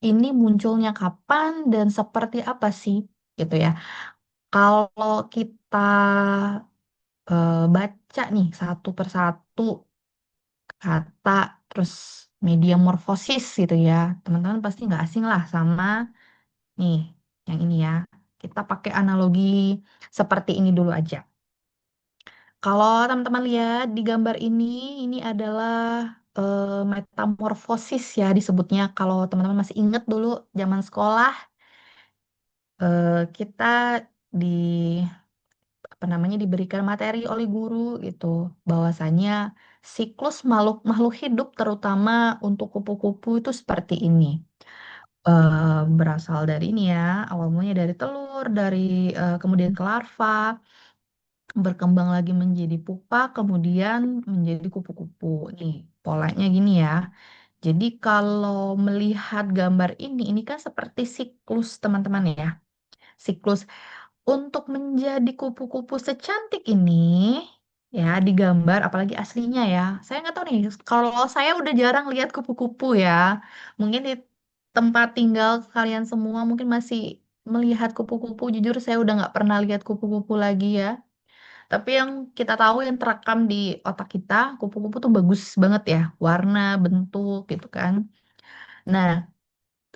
ini munculnya kapan dan seperti apa sih gitu ya. Kalau kita baca nih satu persatu kata terus media morfosis gitu ya, teman-teman pasti nggak asing lah sama nih yang ini ya. Kita pakai analogi seperti ini dulu aja. Kalau teman-teman lihat di gambar ini adalah metamorfosis ya disebutnya. Kalau teman-teman masih ingat dulu zaman sekolah, kita di apa namanya diberikan materi oleh guru gitu, bahwasanya siklus makhluk makhluk hidup terutama untuk kupu-kupu itu seperti ini. Berasal dari ini ya, awal mulanya dari telur, dari kemudian ke larva, berkembang lagi menjadi pupa, kemudian menjadi kupu-kupu. Nih, polanya gini ya. Jadi kalau melihat gambar ini kan seperti siklus teman-teman ya. Siklus untuk menjadi kupu-kupu secantik ini ya digambar, apalagi aslinya ya. Saya nggak tahu nih, kalau saya udah jarang lihat kupu-kupu ya. Mungkin di tempat tinggal kalian semua mungkin masih melihat kupu-kupu. Jujur saya udah nggak pernah lihat kupu-kupu lagi ya. Tapi yang kita tahu yang terekam di otak kita, kupu-kupu tuh bagus banget ya, warna, bentuk gitu kan. Nah,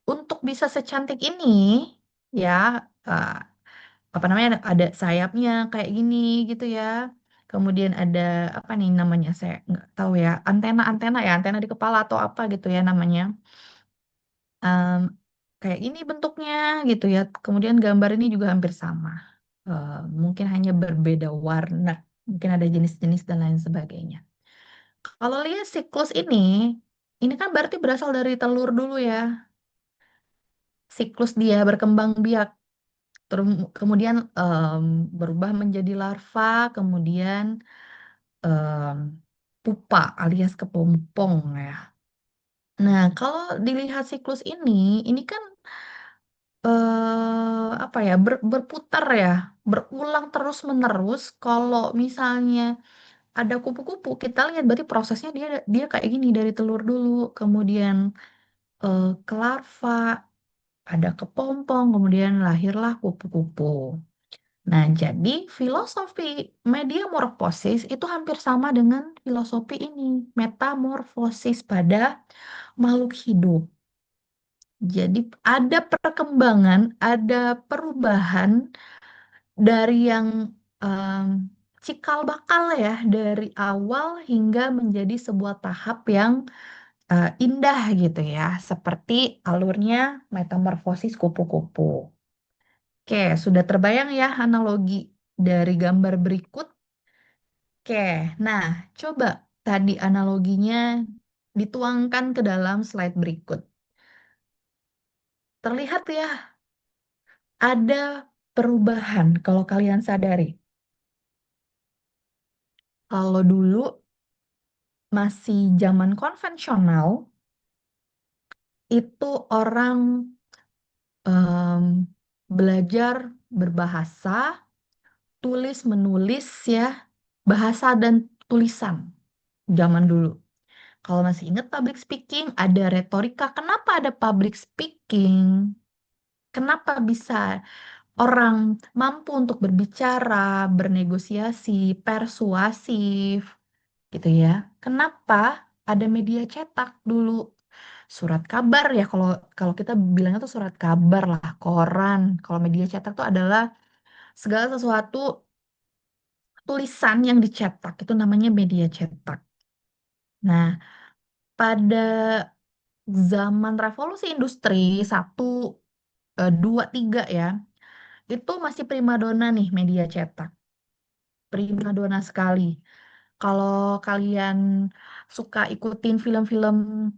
untuk bisa secantik ini ya, eh, apa namanya ada sayapnya kayak gini gitu ya. Kemudian ada apa nih namanya saya nggak tahu ya, antena-antena ya, antena di kepala atau apa gitu ya namanya. Em, Kayak ini bentuknya gitu ya. Kemudian gambar ini juga hampir sama. Eh, Mungkin hanya berbeda warna, mungkin ada jenis-jenis dan lain sebagainya. Kalau lihat siklus ini kan berarti berasal dari telur dulu ya. Siklus dia berkembang biak, kemudian berubah menjadi larva, kemudian em, pupa alias kepompong ya. Nah, kalau dilihat siklus ini kan apa ya berputar ya, berulang terus menerus. Kalau misalnya ada kupu-kupu, kita lihat berarti prosesnya dia dia kayak gini dari telur dulu, kemudian ke larva, ada kepompong, kemudian lahirlah kupu-kupu. Nah, jadi filosofi mediamorfosis itu hampir sama dengan filosofi ini, metamorfosis pada makhluk hidup. Jadi ada perkembangan, ada perubahan dari yang em, cikal bakal ya, dari awal hingga menjadi sebuah tahap yang indah gitu ya, seperti alurnya metamorfosis kupu-kupu. Oke, sudah terbayang ya analogi dari gambar berikut? Oke, nah coba tadi analoginya dituangkan ke dalam slide berikut. Terlihat ya, ada perubahan kalau kalian sadari. Kalau dulu masih zaman konvensional, itu orang em, belajar berbahasa, tulis menulis ya, bahasa dan tulisan zaman dulu. Kalau masih ingat public speaking, ada retorika. Kenapa ada public speaking? Kenapa bisa orang mampu untuk berbicara, bernegosiasi, persuasif, gitu ya? Kenapa ada media cetak dulu? Surat kabar ya, kalau kalau kita bilangnya tuh surat kabar lah, koran. Kalau media cetak tuh adalah segala sesuatu tulisan yang dicetak, itu namanya media cetak. Nah, pada zaman revolusi industri satu, dua, tiga ya, itu masih primadona nih media cetak. Primadona sekali. Kalau kalian suka ikutin film-film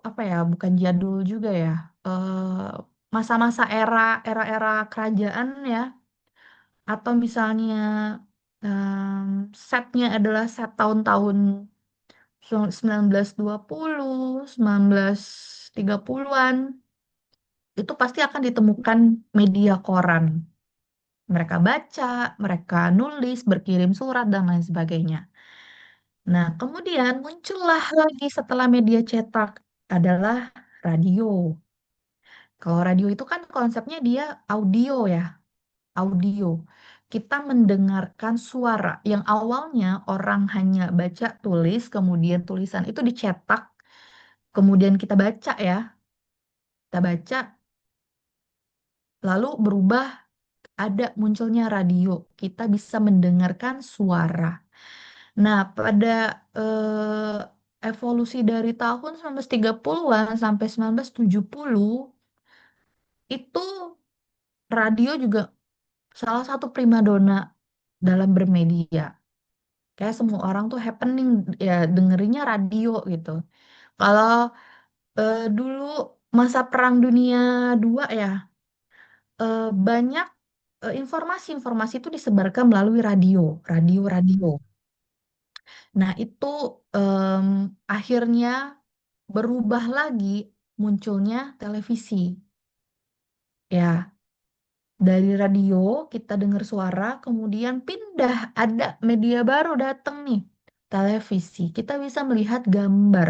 apa ya, bukan jadul juga ya, masa-masa era-era kerajaan ya, atau misalnya setnya adalah set tahun-tahun 1920, 1930-an, itu pasti akan ditemukan media koran. Mereka baca, mereka nulis, berkirim surat, dan lain sebagainya. Nah, kemudian muncullah lagi setelah media cetak adalah radio. Kalau radio itu kan konsepnya dia audio ya, audio. Kita mendengarkan suara yang awalnya orang hanya baca tulis, kemudian tulisan itu dicetak, kemudian kita baca ya, kita baca, lalu berubah ada munculnya radio. Kita bisa mendengarkan suara. Nah, pada evolusi dari tahun 1930-an sampai 1970 itu radio juga salah satu primadona dalam bermedia. Kayak semua orang tuh happening ya dengerinnya radio gitu. Kalau dulu masa Perang Dunia II ya, banyak informasi-informasi itu disebarkan melalui radio, radio-radio. Nah, itu em, akhirnya berubah lagi munculnya televisi. Ya, dari radio kita dengar suara, kemudian pindah ada media baru datang nih, televisi. Kita bisa melihat gambar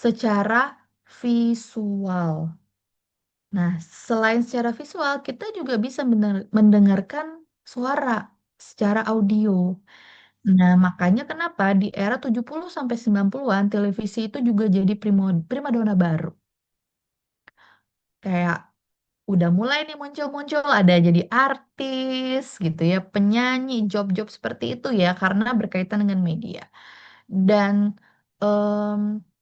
secara visual. Nah, selain secara visual, kita juga bisa mendengarkan suara secara audio. Nah, makanya kenapa di era 70 sampai 90-an televisi itu juga jadi primadona baru. Kayak udah mulai nih muncul-muncul ada jadi artis gitu ya, penyanyi, job-job seperti itu ya karena berkaitan dengan media. Dan em,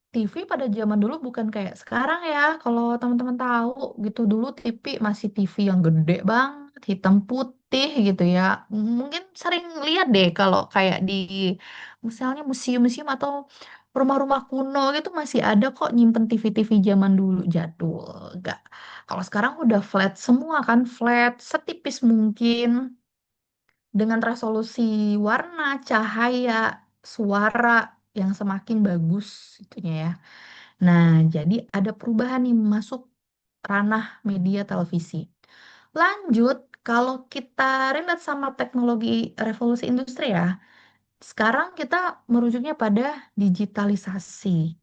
TV pada zaman dulu bukan kayak sekarang ya. Kalau teman-teman tahu gitu dulu TV masih TV yang gede banget, hitam putih gitu ya. Mungkin sering lihat deh kalau kayak di misalnya museum-museum atau rumah-rumah kuno gitu masih ada kok nyimpen TV-TV zaman dulu jadul. Gak. Kalau sekarang udah flat semua kan, flat setipis mungkin dengan resolusi warna, cahaya, suara yang semakin bagus itunya ya. Nah, jadi ada perubahan nih masuk ranah media televisi. Lanjut, kalau kita relate sama teknologi revolusi industri ya, sekarang kita merujuknya pada digitalisasi.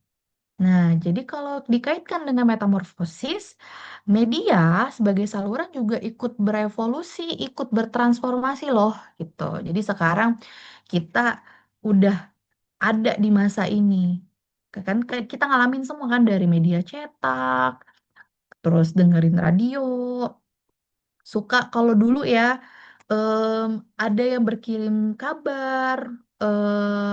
Nah, jadi kalau dikaitkan dengan metamorfosis, media sebagai saluran juga ikut berevolusi, ikut bertransformasi loh, gitu. Jadi sekarang kita udah ada di masa ini. Kan kita ngalamin semua kan dari media cetak, terus dengerin radio, suka kalau dulu ya em, ada yang berkirim kabar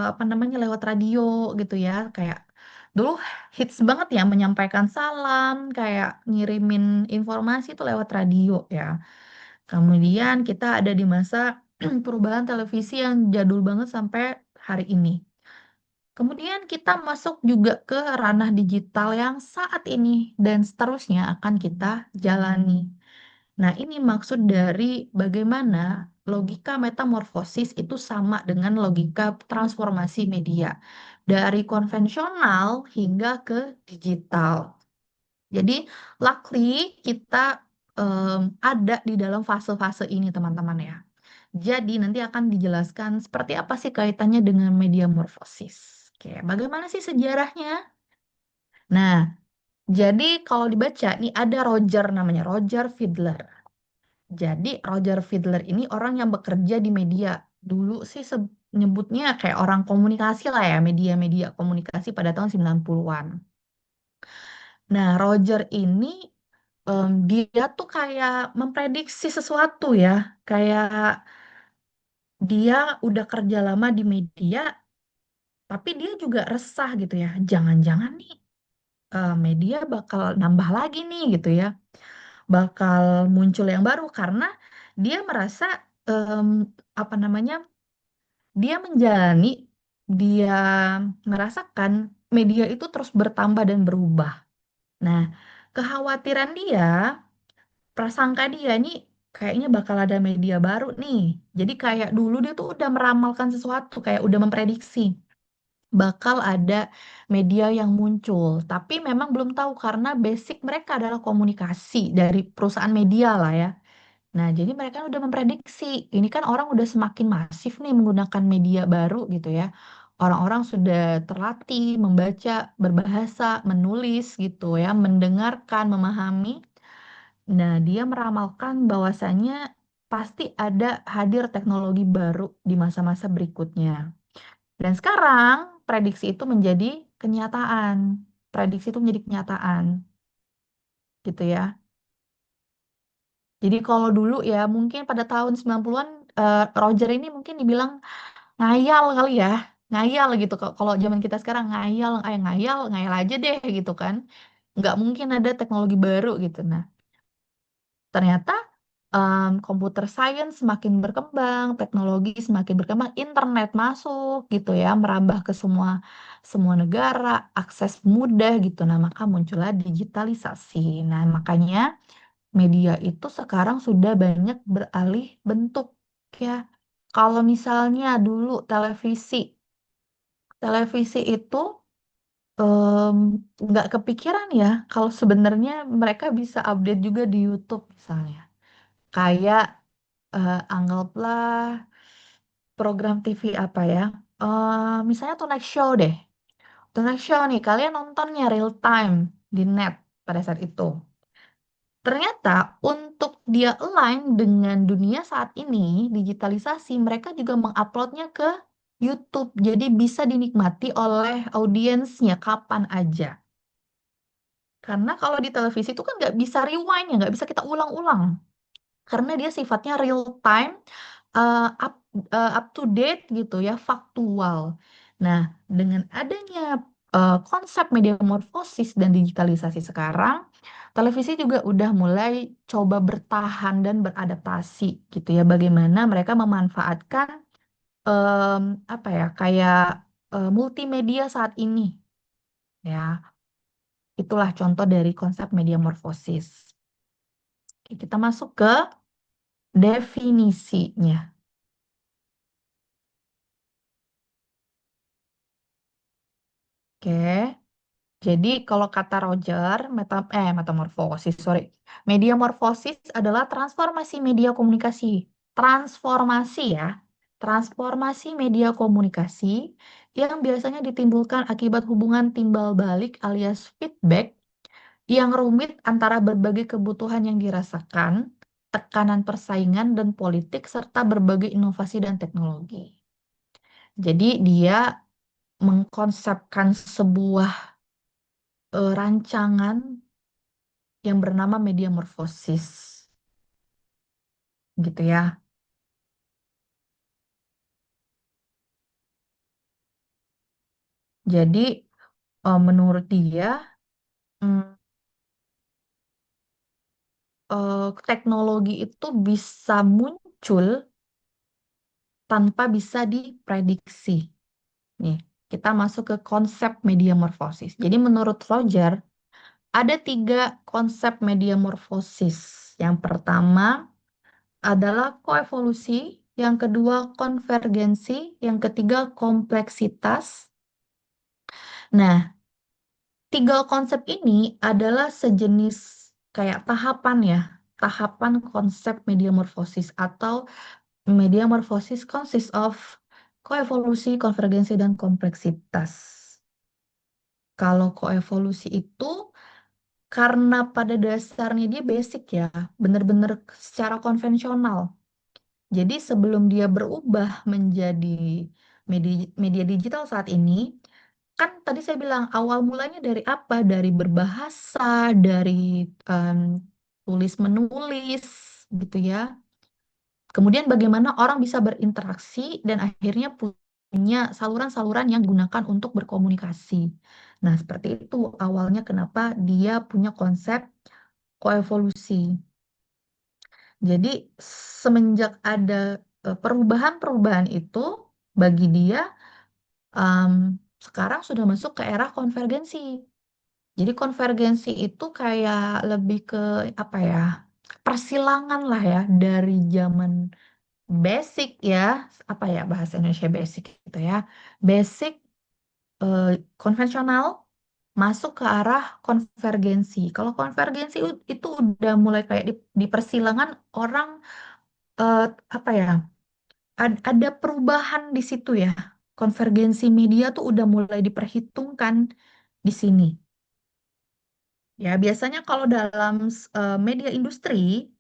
apa namanya lewat radio gitu ya kayak dulu hits banget ya menyampaikan salam kayak ngirimin informasi itu lewat radio ya. Kemudian kita ada di masa perubahan televisi yang jadul banget sampai hari ini. Kemudian kita masuk juga ke ranah digital yang saat ini dan seterusnya akan kita jalani. Nah, ini maksud dari bagaimana logika metamorfosis itu sama dengan logika transformasi media dari konvensional hingga ke digital. Jadi, luckily kita ada di dalam fase-fase ini, teman-teman ya. Jadi, nanti akan dijelaskan seperti apa sih kaitannya dengan media morfosis. Oke, bagaimana sih sejarahnya? Nah, jadi kalau dibaca, nih ada Roger namanya, Roger Fidler. Jadi Roger Fidler ini orang yang bekerja di media. Dulu sih nyebutnya kayak orang komunikasi lah ya, media-media komunikasi pada tahun 90-an. Nah, Roger ini dia tuh kayak memprediksi sesuatu ya. Kayak dia udah kerja lama di media, tapi dia juga resah gitu ya. Jangan-jangan nih media bakal nambah lagi nih gitu ya. Bakal muncul yang baru karena dia merasa em, apa namanya dia menjalani, dia merasakan media itu terus bertambah dan berubah. Nah, kekhawatiran dia, prasangka dia nih kayaknya bakal ada media baru nih. Jadi kayak dulu dia tuh udah meramalkan sesuatu, kayak udah memprediksi bakal ada media yang muncul. Tapi memang belum tahu karena basic mereka adalah komunikasi dari perusahaan media lah ya. Nah, jadi mereka udah memprediksi, ini kan orang udah semakin masif nih menggunakan media baru gitu ya. Orang-orang sudah terlatih membaca, berbahasa, menulis gitu ya, mendengarkan, memahami. Nah, dia meramalkan bahwasanya pasti ada hadir teknologi baru di masa-masa berikutnya. Dan sekarang prediksi itu menjadi kenyataan. Prediksi itu menjadi kenyataan, gitu ya. Jadi kalau dulu ya mungkin pada tahun 90-an Roger ini mungkin dibilang ngayal kali ya. Ngayal gitu. Kalau zaman kita sekarang ngayal, ngayal, ngayal aja deh gitu kan. Nggak mungkin ada teknologi baru gitu. Nah, ternyata komputer science semakin berkembang, teknologi semakin berkembang, internet masuk gitu ya, merambah ke semua semua negara, akses mudah gitu. Nah, maka muncullah digitalisasi. Nah, makanya media itu sekarang sudah banyak beralih bentuk ya. Kalau misalnya dulu televisi itu em, nggak kepikiran ya kalau sebenarnya mereka bisa update juga di YouTube misalnya. Kayak anggaplah program TV apa ya? Misalnya Tonight Show deh. Tonight Show nih, kalian nontonnya real time di net pada saat itu. Ternyata untuk dia align dengan dunia saat ini, digitalisasi, mereka juga menguploadnya ke YouTube. Jadi bisa dinikmati oleh audiensnya kapan aja. Karena kalau di televisi itu kan nggak bisa rewind ya, nggak bisa kita ulang-ulang. Karena dia sifatnya real time, up up to date gitu ya, faktual. Nah, dengan adanya konsep media morfosis dan digitalisasi sekarang, televisi juga udah mulai coba bertahan dan beradaptasi gitu ya. Bagaimana mereka memanfaatkan em, apa ya, kayak multimedia saat ini ya. Itulah contoh dari konsep media morfosis. Oke, kita masuk ke definisinya. Oke. Jadi kalau kata Roger, metamorfosis, sorry. Media morfosis adalah transformasi media komunikasi. Transformasi ya. Transformasi media komunikasi yang biasanya ditimbulkan akibat hubungan timbal balik alias feedback yang rumit antara berbagai kebutuhan yang dirasakan, tekanan persaingan dan politik, serta berbagai inovasi dan teknologi. Jadi dia mengkonsepkan sebuah rancangan yang bernama media morfosis, gitu ya. Jadi menurut dia mm, teknologi itu bisa muncul tanpa bisa diprediksi. Nih, kita masuk ke konsep media morfosis. Jadi menurut Roger ada tiga konsep media morfosis. Yang pertama adalah koevolusi, yang kedua konvergensi, yang ketiga kompleksitas. Nah, tiga konsep ini adalah sejenis kayak tahapan ya, tahapan konsep media morfosis atau media morfosis consists of koevolusi, konvergensi, dan kompleksitas. Kalau koevolusi itu karena pada dasarnya dia basic ya, benar-benar secara konvensional. Jadi sebelum dia berubah menjadi media, media digital saat ini, kan tadi saya bilang awal mulanya dari apa? Dari berbahasa, dari em, tulis menulis, gitu ya. Kemudian bagaimana orang bisa berinteraksi dan akhirnya punya saluran-saluran yang digunakan untuk berkomunikasi. Nah, seperti itu awalnya kenapa dia punya konsep koevolusi. Jadi semenjak ada perubahan-perubahan itu bagi dia em, sekarang sudah masuk ke era konvergensi. Jadi konvergensi itu kayak lebih ke apa ya? Persilangan lah ya dari zaman basic ya, apa ya bahasa Indonesia basic gitu ya. Basic eh, konvensional masuk ke arah konvergensi. Kalau konvergensi itu udah mulai kayak di persilangan orang eh, apa ya? Ada perubahan di situ ya. konvergensi media tuh udah mulai diperhitungkan di sini. Ya, biasanya kalau dalam media industri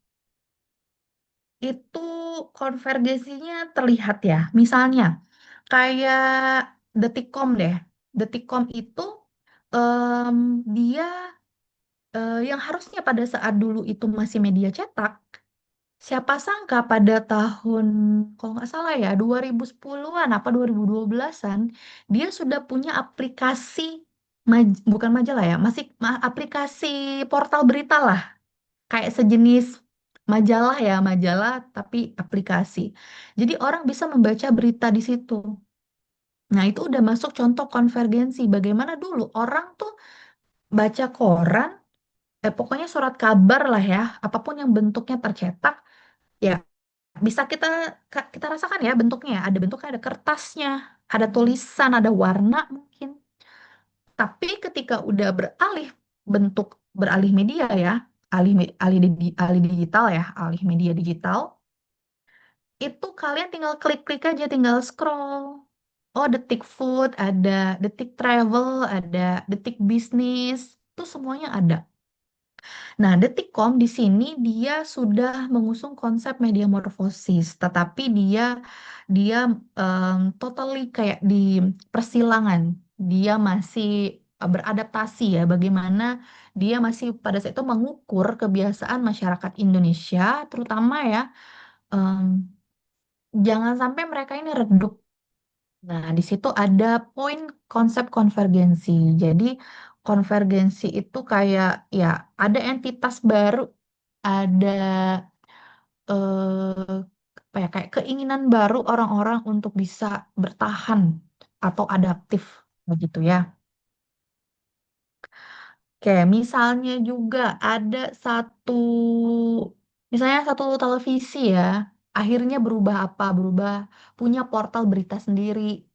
itu konvergensinya terlihat ya. Misalnya kayak Detikcom deh. Detikcom itu em, dia yang harusnya pada saat dulu itu masih media cetak, siapa sangka pada tahun kalau nggak salah ya 2010-an apa 2012-an dia sudah punya aplikasi bukan majalah ya, masih aplikasi portal berita lah, kayak sejenis majalah ya, majalah tapi aplikasi. Jadi orang bisa membaca berita di situ. Nah, itu udah masuk contoh konvergensi. Bagaimana dulu orang tuh baca koran, pokoknya surat kabar lah ya, apapun yang bentuknya tercetak, ya bisa kita rasakan ya bentuknya. Ada bentuknya, ada kertasnya, ada tulisan, ada warna mungkin. Tapi ketika udah beralih media ya, alih digital ya, alih media digital, itu kalian tinggal klik-klik aja, tinggal scroll. Oh, Detik Food ada, Detik Travel ada, Detik Bisnis, itu semuanya ada. Nah, Detikcom di sini dia sudah mengusung konsep media morfosis, tetapi dia totally kayak di persilangan. Dia masih beradaptasi ya, bagaimana dia masih pada saat itu mengukur kebiasaan masyarakat Indonesia, terutama ya, em, jangan sampai mereka ini redup. Nah, di situ ada poin konsep konvergensi. Jadi, konvergensi itu kayak ya ada entitas baru, ada apa ya, kayak keinginan baru orang-orang untuk bisa bertahan atau adaptif begitu ya. Oke, misalnya juga ada misalnya satu televisi ya, akhirnya berubah apa? Berubah punya portal berita sendiri,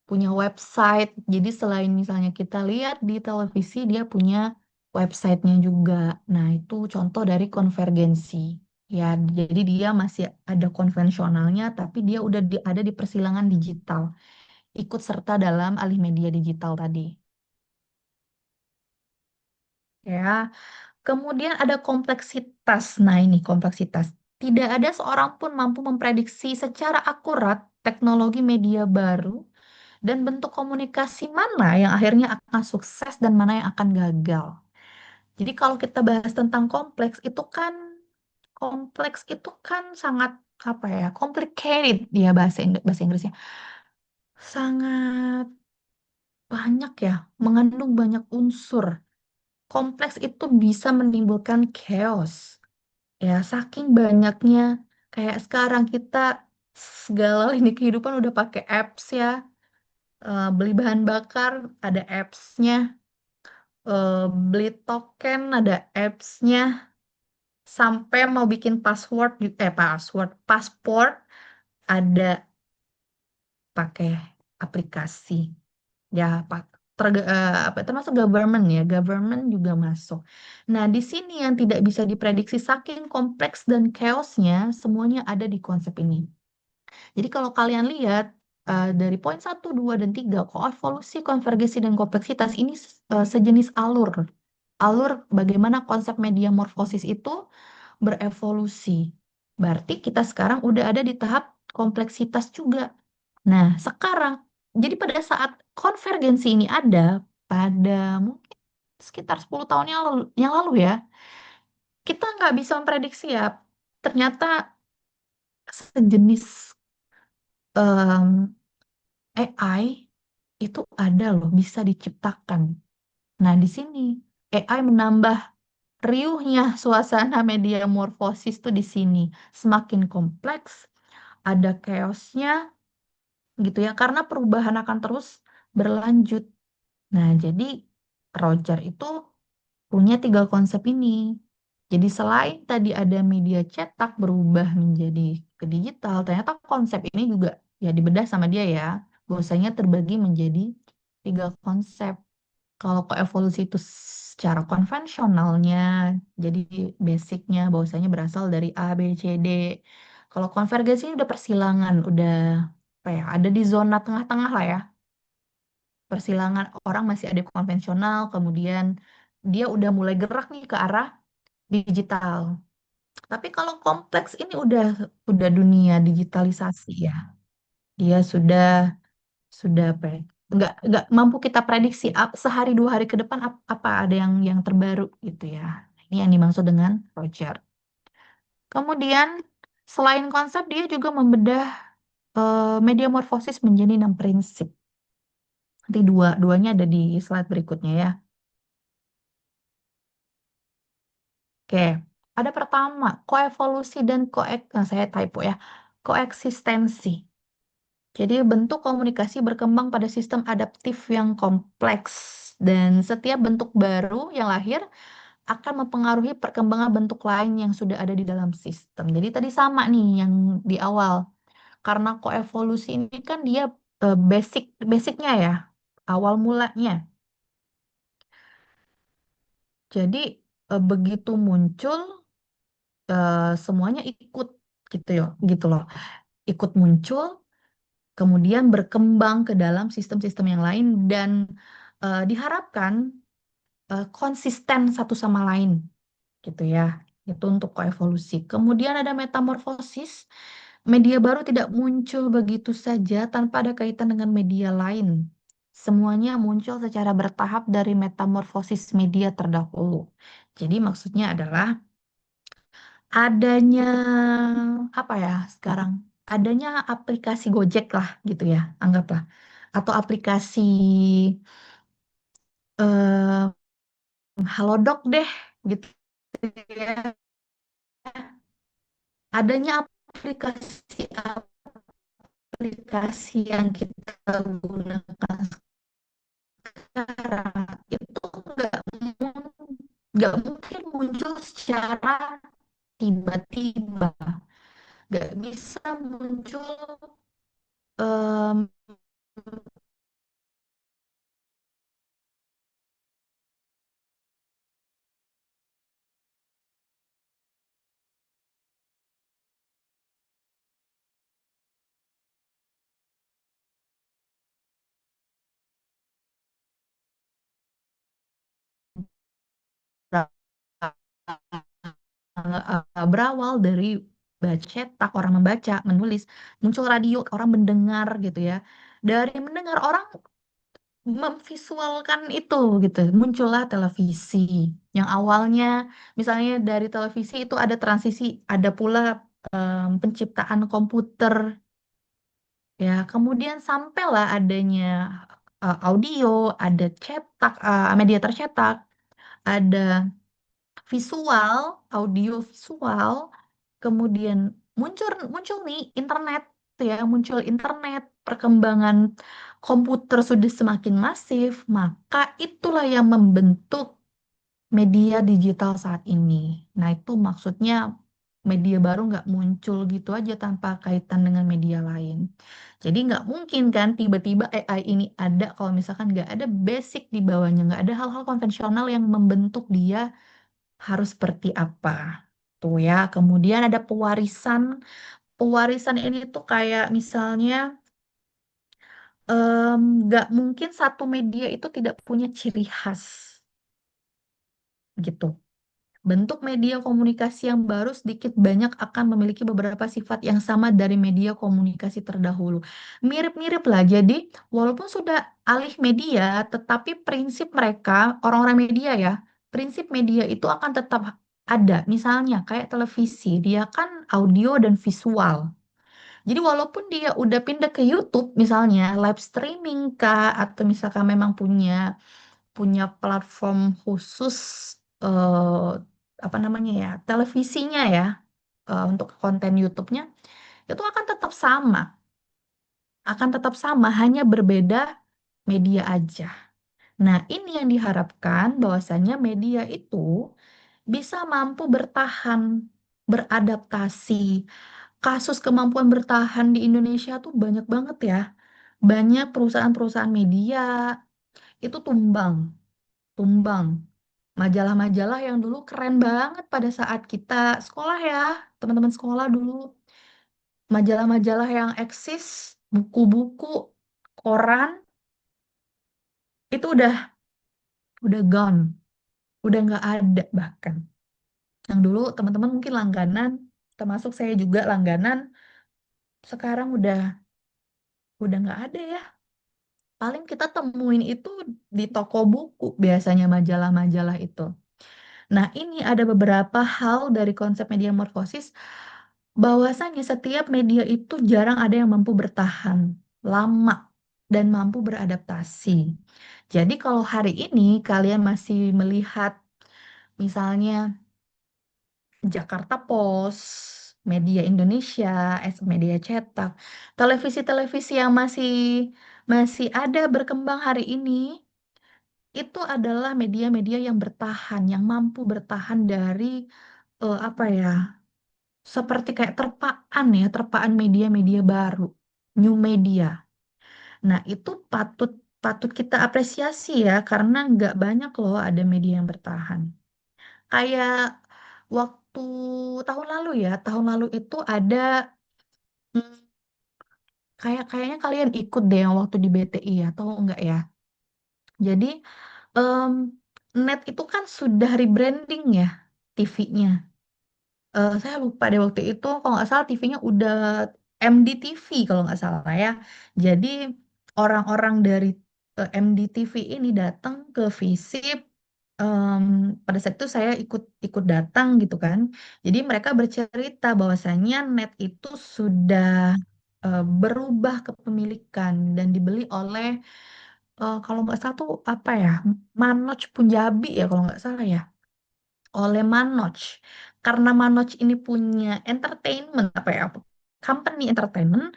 punya website. Jadi selain misalnya kita lihat di televisi, dia punya websitenya juga. Nah, itu contoh dari konvergensi. Ya, jadi dia masih ada konvensionalnya, tapi dia udah ada di persilangan digital. Ikut serta dalam alih media digital tadi. Ya, kemudian ada kompleksitas. Nah, ini kompleksitas. Tidak ada seorang pun mampu memprediksi secara akurat teknologi media baru dan bentuk komunikasi mana yang akhirnya akan sukses dan mana yang akan gagal. Jadi kalau kita bahas tentang kompleks itu kan sangat apa ya, complicated ya bahasa Inggrisnya. Sangat banyak ya, mengandung banyak unsur. Kompleks itu bisa menimbulkan chaos. Ya, saking banyaknya kayak sekarang kita segala lini kehidupan udah pakai apps ya. Beli bahan bakar ada apps-nya, beli token ada apps-nya, sampai mau bikin pasport ada pakai aplikasi. Ya, apa termasuk government ya, government juga masuk. Nah, di sini yang tidak bisa diprediksi saking kompleks dan chaosnya, semuanya ada di konsep ini. Jadi kalau kalian lihat dari poin 1, 2, dan 3, koevolusi, konvergensi, dan kompleksitas ini sejenis alur. Alur bagaimana konsep media morfosis itu berevolusi. Berarti kita sekarang udah ada di tahap kompleksitas juga. Nah, sekarang, jadi pada saat konvergensi ini ada, pada mungkin sekitar 10 tahun yang lalu ya, kita nggak bisa memprediksi ya, ternyata sejenis em, AI itu ada loh, bisa diciptakan. Nah, di sini AI menambah riuhnya suasana media morfosis tuh di sini. Semakin kompleks, ada chaosnya gitu ya, karena perubahan akan terus berlanjut. Nah, jadi Roger itu punya 3 konsep ini. Jadi selain tadi ada media cetak berubah menjadi ke digital, ternyata konsep ini juga ya dibedah sama dia ya. Bahwasanya terbagi menjadi 3 konsep. Kalau ke evolusi itu secara konvensionalnya, jadi basicnya bahwasanya berasal dari A, B, C, D. Kalau konvergensi udah persilangan, udah apa ya, ada di zona tengah-tengah lah ya. Persilangan orang masih ada konvensional, kemudian dia udah mulai gerak nih ke arah digital. Tapi kalau kompleks ini udah dunia digitalisasi ya. Dia sudah apa ya? Nggak mampu kita prediksi sehari dua hari ke depan apa ada yang terbaru gitu ya. Ini yang dimaksud dengan Roger. Kemudian selain konsep dia juga membedah media morfosis menjadi 6 prinsip. Nanti duanya ada di slide berikutnya ya. Oke, ada pertama koevolusi dan saya typo ya, koeksistensi. Jadi bentuk komunikasi berkembang pada sistem adaptif yang kompleks dan setiap bentuk baru yang lahir akan mempengaruhi perkembangan bentuk lain yang sudah ada di dalam sistem. Jadi tadi sama nih yang di awal. Karena koevolusi ini kan dia basicnya ya, awal mulanya. Jadi begitu muncul semuanya ikut gitu ya, gitu loh. Ikut muncul kemudian berkembang ke dalam sistem-sistem yang lain dan diharapkan konsisten satu sama lain gitu ya. Itu untuk koevolusi. Kemudian ada metamorfosis. Media baru tidak muncul begitu saja tanpa ada kaitan dengan media lain. Semuanya muncul secara bertahap dari metamorfosis media terdahulu. Jadi maksudnya adalah adanya apa ya sekarang? Adanya aplikasi Gojek lah gitu ya, anggaplah. Atau aplikasi eh, Halodoc deh gitu ya. Adanya aplikasi yang kita gunakan sekarang itu nggak mungkin muncul secara tiba-tiba, nggak bisa muncul em, berawal dari cetak orang membaca, menulis, muncul radio orang mendengar gitu ya. Dari mendengar orang memvisualkan itu gitu, muncullah televisi. Yang awalnya misalnya dari televisi itu ada transisi, ada pula penciptaan komputer ya. Kemudian sampailah adanya audio, ada cetak, media tercetak, ada visual, audio visual, kemudian muncul muncul nih internet tuh ya, muncul internet, perkembangan komputer sudah semakin masif, maka itulah yang membentuk media digital saat ini. Nah, itu maksudnya media baru nggak muncul gitu aja tanpa kaitan dengan media lain. Jadi nggak mungkin kan tiba-tiba AI ini ada kalau misalkan nggak ada basic di bawahnya, nggak ada hal-hal konvensional yang membentuk dia harus seperti apa. Tuh ya, kemudian ada pewarisan. Pewarisan ini tuh kayak misalnya nggak mungkin satu media itu tidak punya ciri khas gitu. Bentuk media komunikasi yang baru sedikit banyak akan memiliki beberapa sifat yang sama dari media komunikasi terdahulu. Mirip-mirip lah. Jadi, walaupun sudah alih media, tetapi prinsip mereka, orang-orang media ya, prinsip media itu akan tetap ada. Misalnya, kayak televisi, dia kan audio dan visual. Jadi, walaupun dia udah pindah ke YouTube, misalnya live streaming kah, atau misalkan memang punya platform khusus eh, apa namanya ya televisinya ya untuk konten YouTube-nya itu akan tetap sama hanya berbeda media aja. Nah, ini yang diharapkan bahwasanya media itu bisa mampu bertahan, beradaptasi. Kasus kemampuan bertahan di Indonesia tuh banyak banget ya. Banyak perusahaan-perusahaan media itu tumbang. Majalah-majalah yang dulu keren banget pada saat kita sekolah ya, teman-teman sekolah dulu. Majalah-majalah yang eksis. buku-buku, koran itu udah gone, udah nggak ada bahkan. Yang dulu teman-teman mungkin langganan, termasuk saya juga langganan, sekarang udah nggak ada ya. Paling kita temuin itu di toko buku biasanya majalah-majalah itu. Nah, ini ada beberapa hal dari konsep media morfosis bahwasanya setiap media itu jarang ada yang mampu bertahan lama dan mampu beradaptasi. Jadi kalau hari ini kalian masih melihat misalnya Jakarta Post, Media Indonesia, Media Cetak, televisi-televisi yang masih masih ada berkembang hari ini, itu adalah media-media yang bertahan, yang mampu bertahan dari apa ya, seperti kayak terpaan ya, terpaan media-media baru, new media. Nah, itu patut patut kita apresiasi ya, karena nggak banyak loh ada media yang bertahan. Kayak waktu tahun lalu ya, tahun lalu itu ada hmm, kayaknya kalian ikut deh yang waktu di BTI ya, atau enggak ya? Jadi em, Net itu kan sudah rebranding ya TV-nya. Saya lupa deh waktu itu kalau nggak salah TV-nya udah MDTV kalau nggak salah ya. Jadi orang-orang dari MDTV ini datang ke FISIP. em, Pada saat itu saya ikut ikut datang gitu kan. Jadi mereka bercerita bahwasannya Net itu sudah berubah kepemilikan dan dibeli oleh kalau nggak salah tuh apa ya, Manoj Punjabi ya kalau nggak salah ya, oleh Manoj. Karena Manoj ini punya entertainment apa ya, company entertainment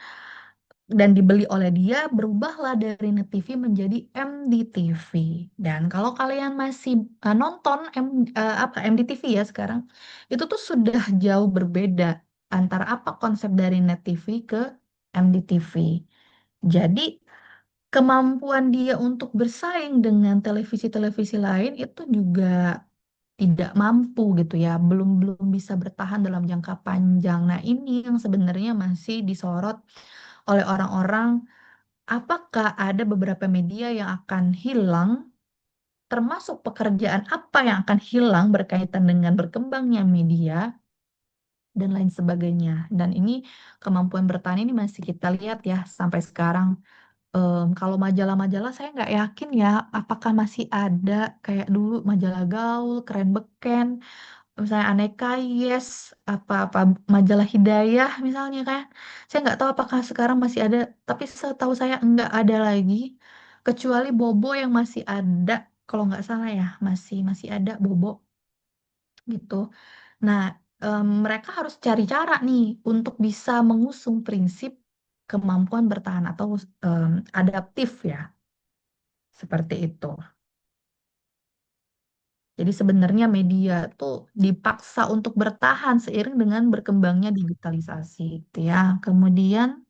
dan dibeli oleh dia, berubahlah dari Net TV menjadi MDTV. Dan kalau kalian masih nonton apa MDTV ya sekarang, itu tuh sudah jauh berbeda antara apa konsep dari Net TV ke MDTV. Jadi kemampuan dia untuk bersaing dengan televisi-televisi lain itu juga tidak mampu gitu ya, belum belum bisa bertahan dalam jangka panjang. Nah, ini yang sebenarnya masih disorot oleh orang-orang. Apakah ada beberapa media yang akan hilang, termasuk pekerjaan apa yang akan hilang berkaitan dengan berkembangnya media dan lain sebagainya. Dan ini kemampuan bertahan ini masih kita lihat ya sampai sekarang. Kalau majalah-majalah saya nggak yakin ya apakah masih ada kayak dulu majalah Gaul, Keren Beken, misalnya Aneka Yes, apa-apa majalah Hidayah misalnya kan. Saya nggak tahu apakah sekarang masih ada, tapi setahu saya nggak ada lagi kecuali Bobo yang masih ada. Kalau nggak salah ya masih masih ada Bobo gitu. Nah, mereka harus cari cara nih untuk bisa mengusung prinsip kemampuan bertahan atau adaptif ya, seperti itu. Jadi sebenarnya media tuh dipaksa untuk bertahan seiring dengan berkembangnya digitalisasi, gitu ya. Kemudian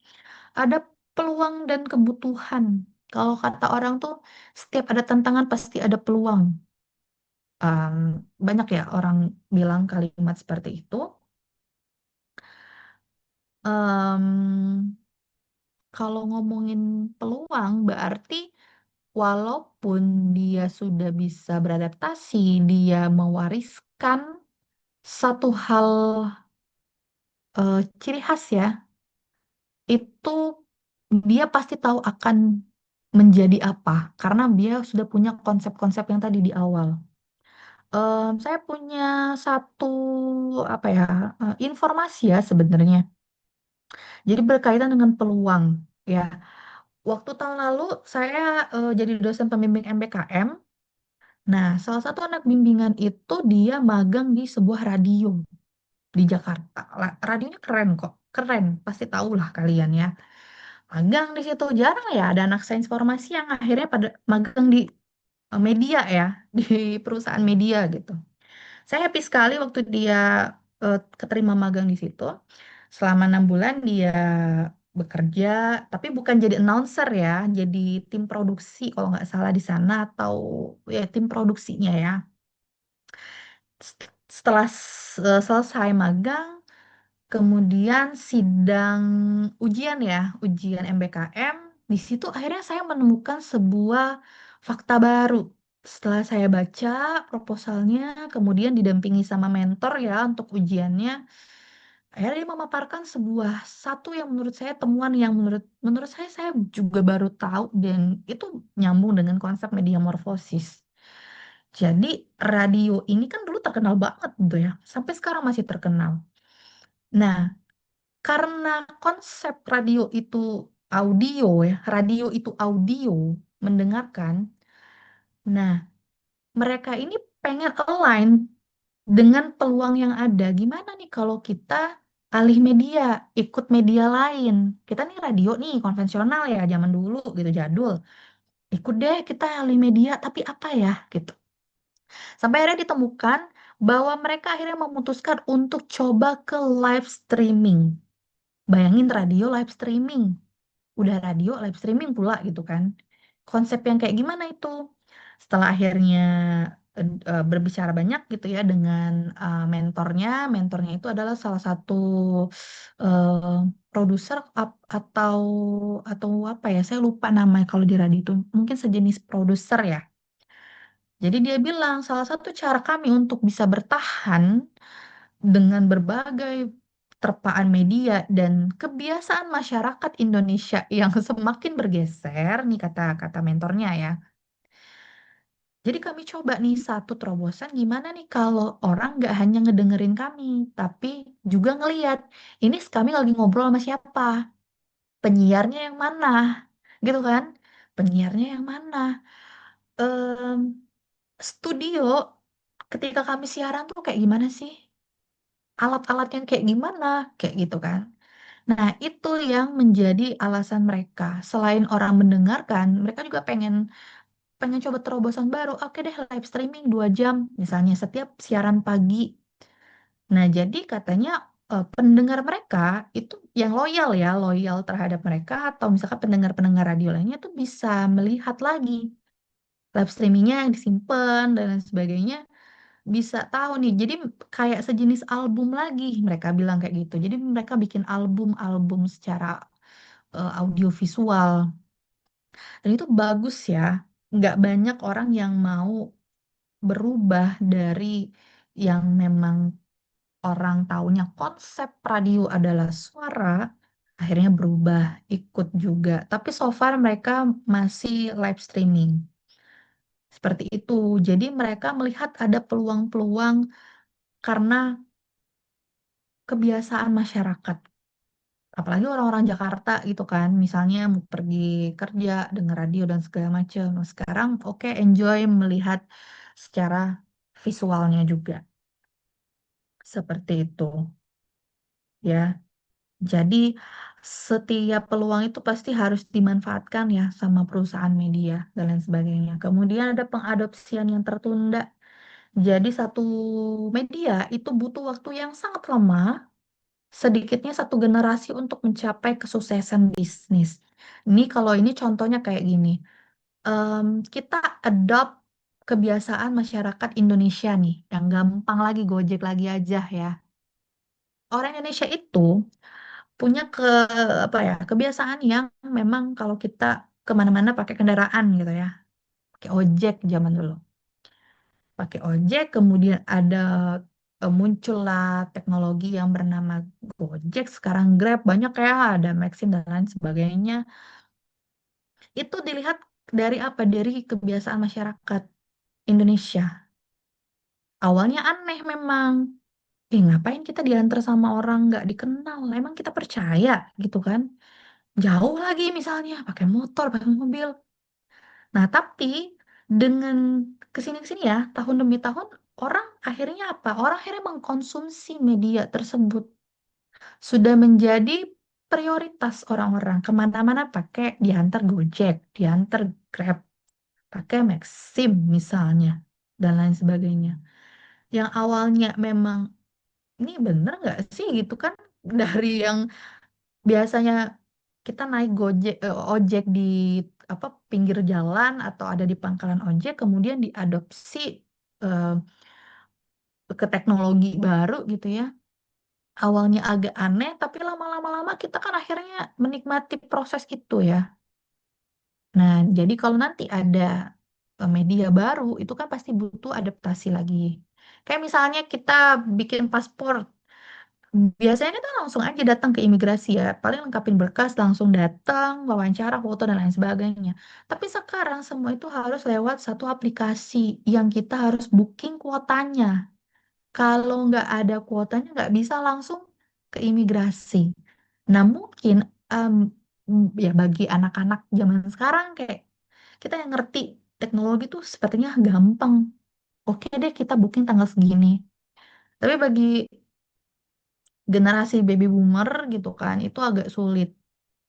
ada peluang dan kebutuhan. Kalau kata orang tuh setiap ada tantangan pasti ada peluang. Em, Banyak ya orang bilang kalimat seperti itu. Em, Kalau ngomongin peluang berarti walaupun dia sudah bisa beradaptasi, dia mewariskan satu hal ciri khas ya, itu dia pasti tahu akan menjadi apa karena dia sudah punya konsep-konsep yang tadi di awal. Saya punya satu apa ya informasi ya sebenarnya. Jadi berkaitan dengan peluang ya. Waktu tahun lalu saya jadi dosen pembimbing MBKM. Nah, salah satu anak bimbingan itu dia magang di sebuah radio di Jakarta. Radionya keren kok, keren. Pasti tahu lah kalian ya. Magang di situ jarang ya ada anak sains informasi yang akhirnya pada magang di media ya, di perusahaan media gitu. Saya happy sekali waktu dia keterima magang di situ. Selama 6 bulan dia bekerja, tapi bukan jadi announcer ya, jadi tim produksi kalau nggak salah di sana atau ya tim produksinya ya. Setelah selesai magang, kemudian sidang ujian ya, ujian MBKM. Di situ akhirnya saya menemukan sebuah fakta baru. Setelah saya baca proposalnya, kemudian didampingi sama mentor ya untuk ujiannya, akhirnya dia memaparkan sebuah satu yang menurut saya temuan yang menurut menurut saya juga baru tahu dan itu nyambung dengan konsep media morfosis. Jadi radio ini kan dulu terkenal banget gitu ya, sampai sekarang masih terkenal. Nah, karena konsep radio itu audio, mendengarkan. Nah, mereka ini pengen align dengan peluang yang ada. Gimana nih kalau kita alih media, ikut media lain? Kita nih radio nih konvensional ya, zaman dulu gitu jadul. Ikut deh kita alih media, tapi apa ya gitu. Sampai akhirnya ditemukan bahwa mereka akhirnya memutuskan untuk coba ke live streaming. Bayangin radio live streaming. Udah radio live streaming pula gitu kan. Konsep yang kayak gimana itu? Setelah akhirnya berbicara banyak gitu ya dengan mentornya itu adalah salah satu eh, produser atau apa ya, saya lupa namanya kalau di radio itu, mungkin sejenis produser ya. Jadi dia bilang salah satu cara kami untuk bisa bertahan dengan berbagai terpaan media dan kebiasaan masyarakat Indonesia yang semakin bergeser, nih kata-kata mentornya ya. Jadi kami coba nih satu terobosan gimana nih kalau orang nggak hanya ngedengerin kami, tapi juga ngeliat ini kami lagi ngobrol sama siapa, penyiarnya yang mana, gitu kan? Penyiarnya yang mana? Em, Studio ketika kami siaran tuh kayak gimana sih? Alat-alat yang kayak gimana? Kayak gitu kan? Nah, itu yang menjadi alasan mereka. Selain orang mendengarkan, mereka juga pengen pengen coba terobosan baru. Oke deh, live streaming 2 jam, misalnya setiap siaran pagi. Nah, jadi katanya pendengar mereka itu yang loyal ya, loyal terhadap mereka atau misalkan pendengar-pendengar radio lainnya tuh bisa melihat lagi live streamingnya yang disimpan dan lain sebagainya, bisa tahu nih. Jadi kayak sejenis album lagi, mereka bilang kayak gitu. Jadi mereka bikin album-album secara audiovisual. Dan itu bagus ya. Nggak banyak orang yang mau berubah dari yang memang orang taunya konsep radio adalah suara, akhirnya berubah ikut juga. Tapi so far mereka masih live streaming. Seperti itu. Jadi mereka melihat ada peluang-peluang karena kebiasaan masyarakat. Apalagi orang-orang Jakarta gitu kan, misalnya mau pergi kerja, denger radio dan segala macam. Nah, sekarang oke enjoy melihat secara visualnya juga. Seperti itu ya. Jadi setiap peluang itu pasti harus dimanfaatkan ya sama perusahaan media dan lain sebagainya. Kemudian ada pengadopsian yang tertunda. Jadi satu media itu butuh waktu yang sangat lama, sedikitnya satu generasi untuk mencapai kesuksesan bisnis. Ini kalau ini contohnya kayak gini. Em, Kita adopt kebiasaan masyarakat Indonesia nih, yang gampang lagi Gojek lagi aja ya. Orang Indonesia itu punya apa ya, kebiasaan yang memang kalau kita kemana-mana pakai kendaraan gitu ya, pakai ojek zaman dulu, pakai ojek, kemudian ada muncullah teknologi yang bernama Gojek, sekarang Grab banyak ya, ada Maxim dan lain sebagainya. Itu dilihat dari apa? Dari kebiasaan masyarakat Indonesia. Awalnya aneh memang. Ngapain kita diantar sama orang nggak dikenal? Emang kita percaya gitu kan? Jauh lagi misalnya, pakai motor, pakai mobil. Nah, tapi dengan kesini-kesini ya, tahun demi tahun, orang akhirnya apa? Orang akhirnya mengkonsumsi media tersebut. Sudah menjadi prioritas orang-orang. Kemana-mana pakai diantar Gojek, diantar Grab, pakai Maxim misalnya, dan lain sebagainya. Yang awalnya memang, ini bener nggak sih gitu kan? Dari yang biasanya kita naik ojek di apa pinggir jalan atau ada di pangkalan ojek, kemudian diadopsi eh, ke teknologi baru gitu ya. Awalnya agak aneh, tapi lama-lama kita kan akhirnya menikmati proses itu ya. Nah, jadi kalau nanti ada media baru, itu kan pasti butuh adaptasi lagi. Kayak misalnya kita bikin paspor, biasanya kita langsung aja datang ke imigrasi ya, paling lengkapin berkas, langsung datang, wawancara, foto, dan lain sebagainya. Tapi sekarang semua itu harus lewat satu aplikasi yang kita harus booking kuotanya. Kalau nggak ada kuotanya, nggak bisa langsung ke imigrasi. Nah, mungkin em, ya bagi anak-anak zaman sekarang kayak kita yang ngerti teknologi tuh sepertinya gampang. Oke deh, kita booking tanggal segini. Tapi bagi generasi baby boomer gitu kan, itu agak sulit.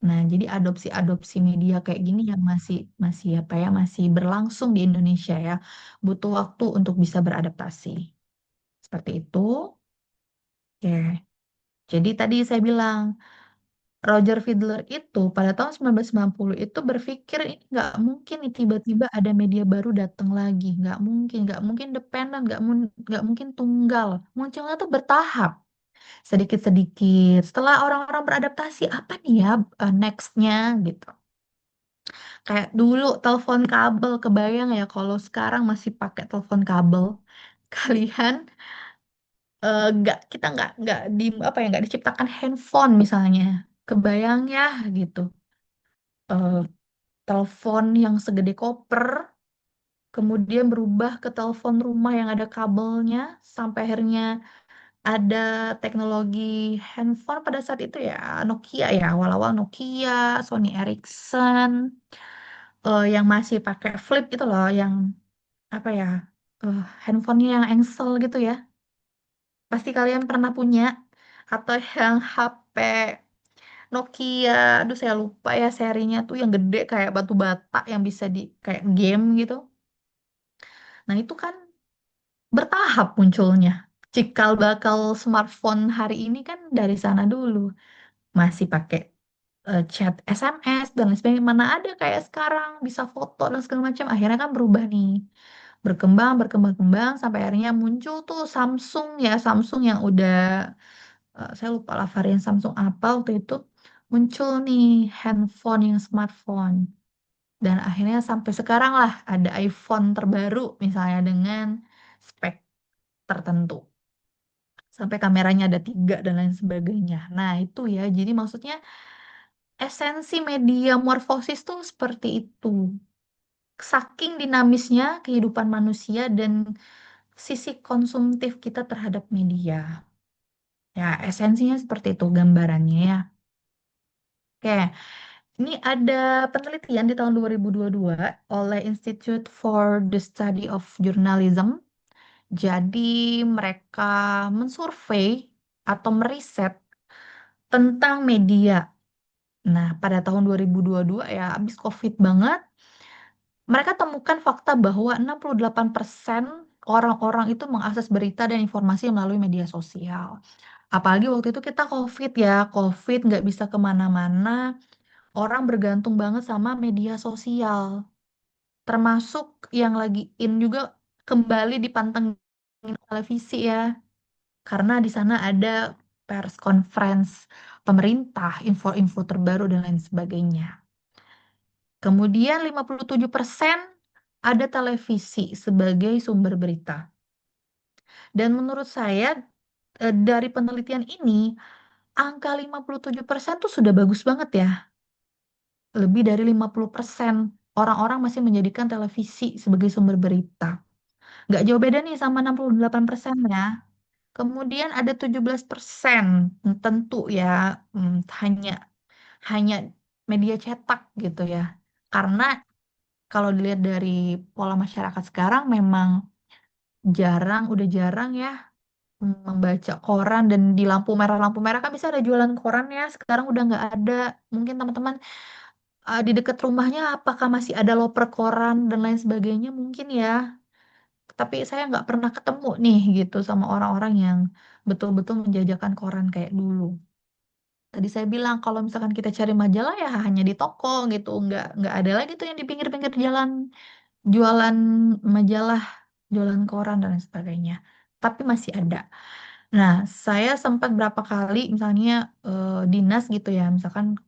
Nah, jadi adopsi-adopsi media kayak gini yang masih masih apa ya, masih berlangsung di Indonesia ya, butuh waktu untuk bisa beradaptasi. Seperti itu. Oke. Jadi tadi saya bilang Roger Federer itu pada tahun 1990 itu berpikir ini nggak mungkin nih tiba-tiba ada media baru datang lagi, nggak mungkin independen, nggak mungkin tunggal, munculnya tuh bertahap, sedikit-sedikit. Setelah orang-orang beradaptasi, apa nih ya nextnya gitu. Kayak dulu telepon kabel, kebayang ya kalau sekarang masih pakai telepon kabel, kalian kita nggak di apa ya nggak diciptakan handphone misalnya, kebayang ya gitu. eh, Telepon yang segede koper, kemudian berubah ke telepon rumah yang ada kabelnya, sampai akhirnya ada teknologi handphone pada saat itu ya, Nokia ya, awal-awal Nokia, Sony Ericsson, yang masih pakai flip itu loh, yang apa ya, handphonenya yang engsel gitu ya, pasti kalian pernah punya, atau yang HP Nokia, aduh saya lupa ya serinya tuh yang gede kayak batu bata yang bisa di kayak game gitu. Nah, itu kan bertahap munculnya. Cikal bakal smartphone hari ini kan dari sana dulu. Masih pakai chat SMS dan lain sebagainya. Mana ada kayak sekarang bisa foto dan segala macam. Akhirnya kan berubah nih. Berkembang, berkembang, kembang sampai akhirnya muncul tuh Samsung ya. Samsung yang udah saya lupa lah varian Samsung apa waktu itu. Muncul nih handphone yang smartphone. Dan akhirnya sampai sekarang lah ada iPhone terbaru misalnya dengan spek tertentu. Sampai kameranya ada tiga dan lain sebagainya. Nah, itu ya. Jadi maksudnya esensi media morfosis tuh seperti itu. Saking dinamisnya kehidupan manusia dan sisi konsumtif kita terhadap media. Ya, esensinya seperti itu gambarannya ya. Oke, ini ada penelitian di tahun 2022 oleh Institute for the Study of Journalism. Jadi mereka mensurvei atau meriset tentang media. Nah, pada tahun 2022 ya, habis COVID banget, mereka temukan fakta bahwa 68% orang-orang itu mengakses berita dan informasi melalui media sosial. Apalagi waktu itu kita COVID ya, COVID nggak bisa kemana-mana, orang bergantung banget sama media sosial. Termasuk yang lagi in juga kembali dipantengin televisi ya, karena di sana ada pers conference pemerintah, info-info terbaru dan lain sebagainya. Kemudian 57% ada televisi sebagai sumber berita. Dan menurut saya dari penelitian ini angka 57% tuh sudah bagus banget ya. Lebih dari 50% orang-orang masih menjadikan televisi sebagai sumber berita. Nggak jauh beda nih sama 68% ya. Kemudian ada 17% tentu ya, hanya hanya media cetak gitu ya. Karena kalau dilihat dari pola masyarakat sekarang memang udah jarang ya membaca koran, dan di lampu merah kan bisa ada jualan koran ya. Sekarang udah nggak ada. Mungkin teman-teman di dekat rumahnya apakah masih ada loper koran dan lain sebagainya mungkin ya. Tapi saya nggak pernah ketemu nih gitu sama orang-orang yang betul-betul menjajakan koran kayak dulu. Tadi saya bilang kalau misalkan kita cari majalah ya hanya di toko gitu, nggak ada lagi tuh yang di pinggir-pinggir jalan jualan majalah, jualan koran dan lain sebagainya. Tapi masih ada. Nah, saya sempat berapa kali misalnya dinas gitu ya, misalkan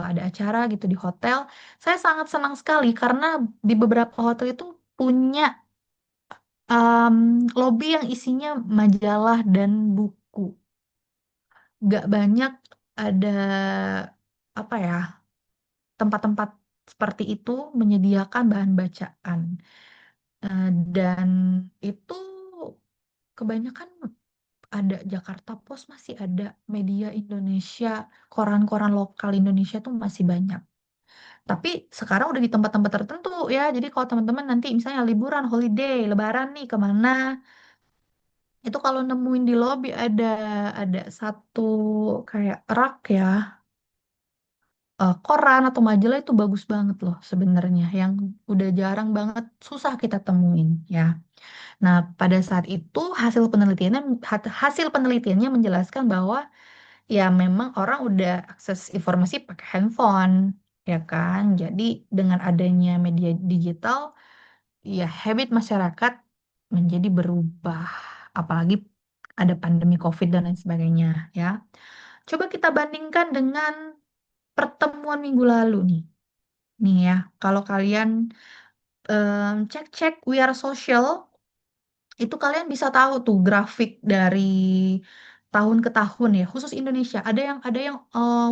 ada acara gitu di hotel, saya sangat senang sekali karena di beberapa hotel itu punya lobby yang isinya majalah dan buku. Gak banyak ada apa ya tempat-tempat seperti itu menyediakan bahan bacaan. Dan itu kebanyakan ada Jakarta Post, masih ada media Indonesia, koran-koran lokal Indonesia tuh masih banyak. Tapi sekarang udah di tempat-tempat tertentu ya. Jadi kalau teman-teman nanti misalnya liburan, holiday, lebaran nih kemana, itu kalau nemuin di lobby ada satu kayak rak ya, koran atau majalah itu bagus banget loh sebenarnya. Yang udah jarang banget, susah kita temuin ya. Nah, pada saat itu hasil penelitiannya menjelaskan bahwa ya memang orang udah akses informasi pakai handphone, ya kan? Jadi dengan adanya media digital, ya habit masyarakat menjadi berubah. Apalagi ada pandemi COVID dan lain sebagainya, ya. Coba kita bandingkan dengan pertemuan minggu lalu nih. Nih ya, kalau kalian cek-cek We Are Social, itu kalian bisa tahu tuh grafik dari tahun ke tahun ya, khusus Indonesia. Ada yang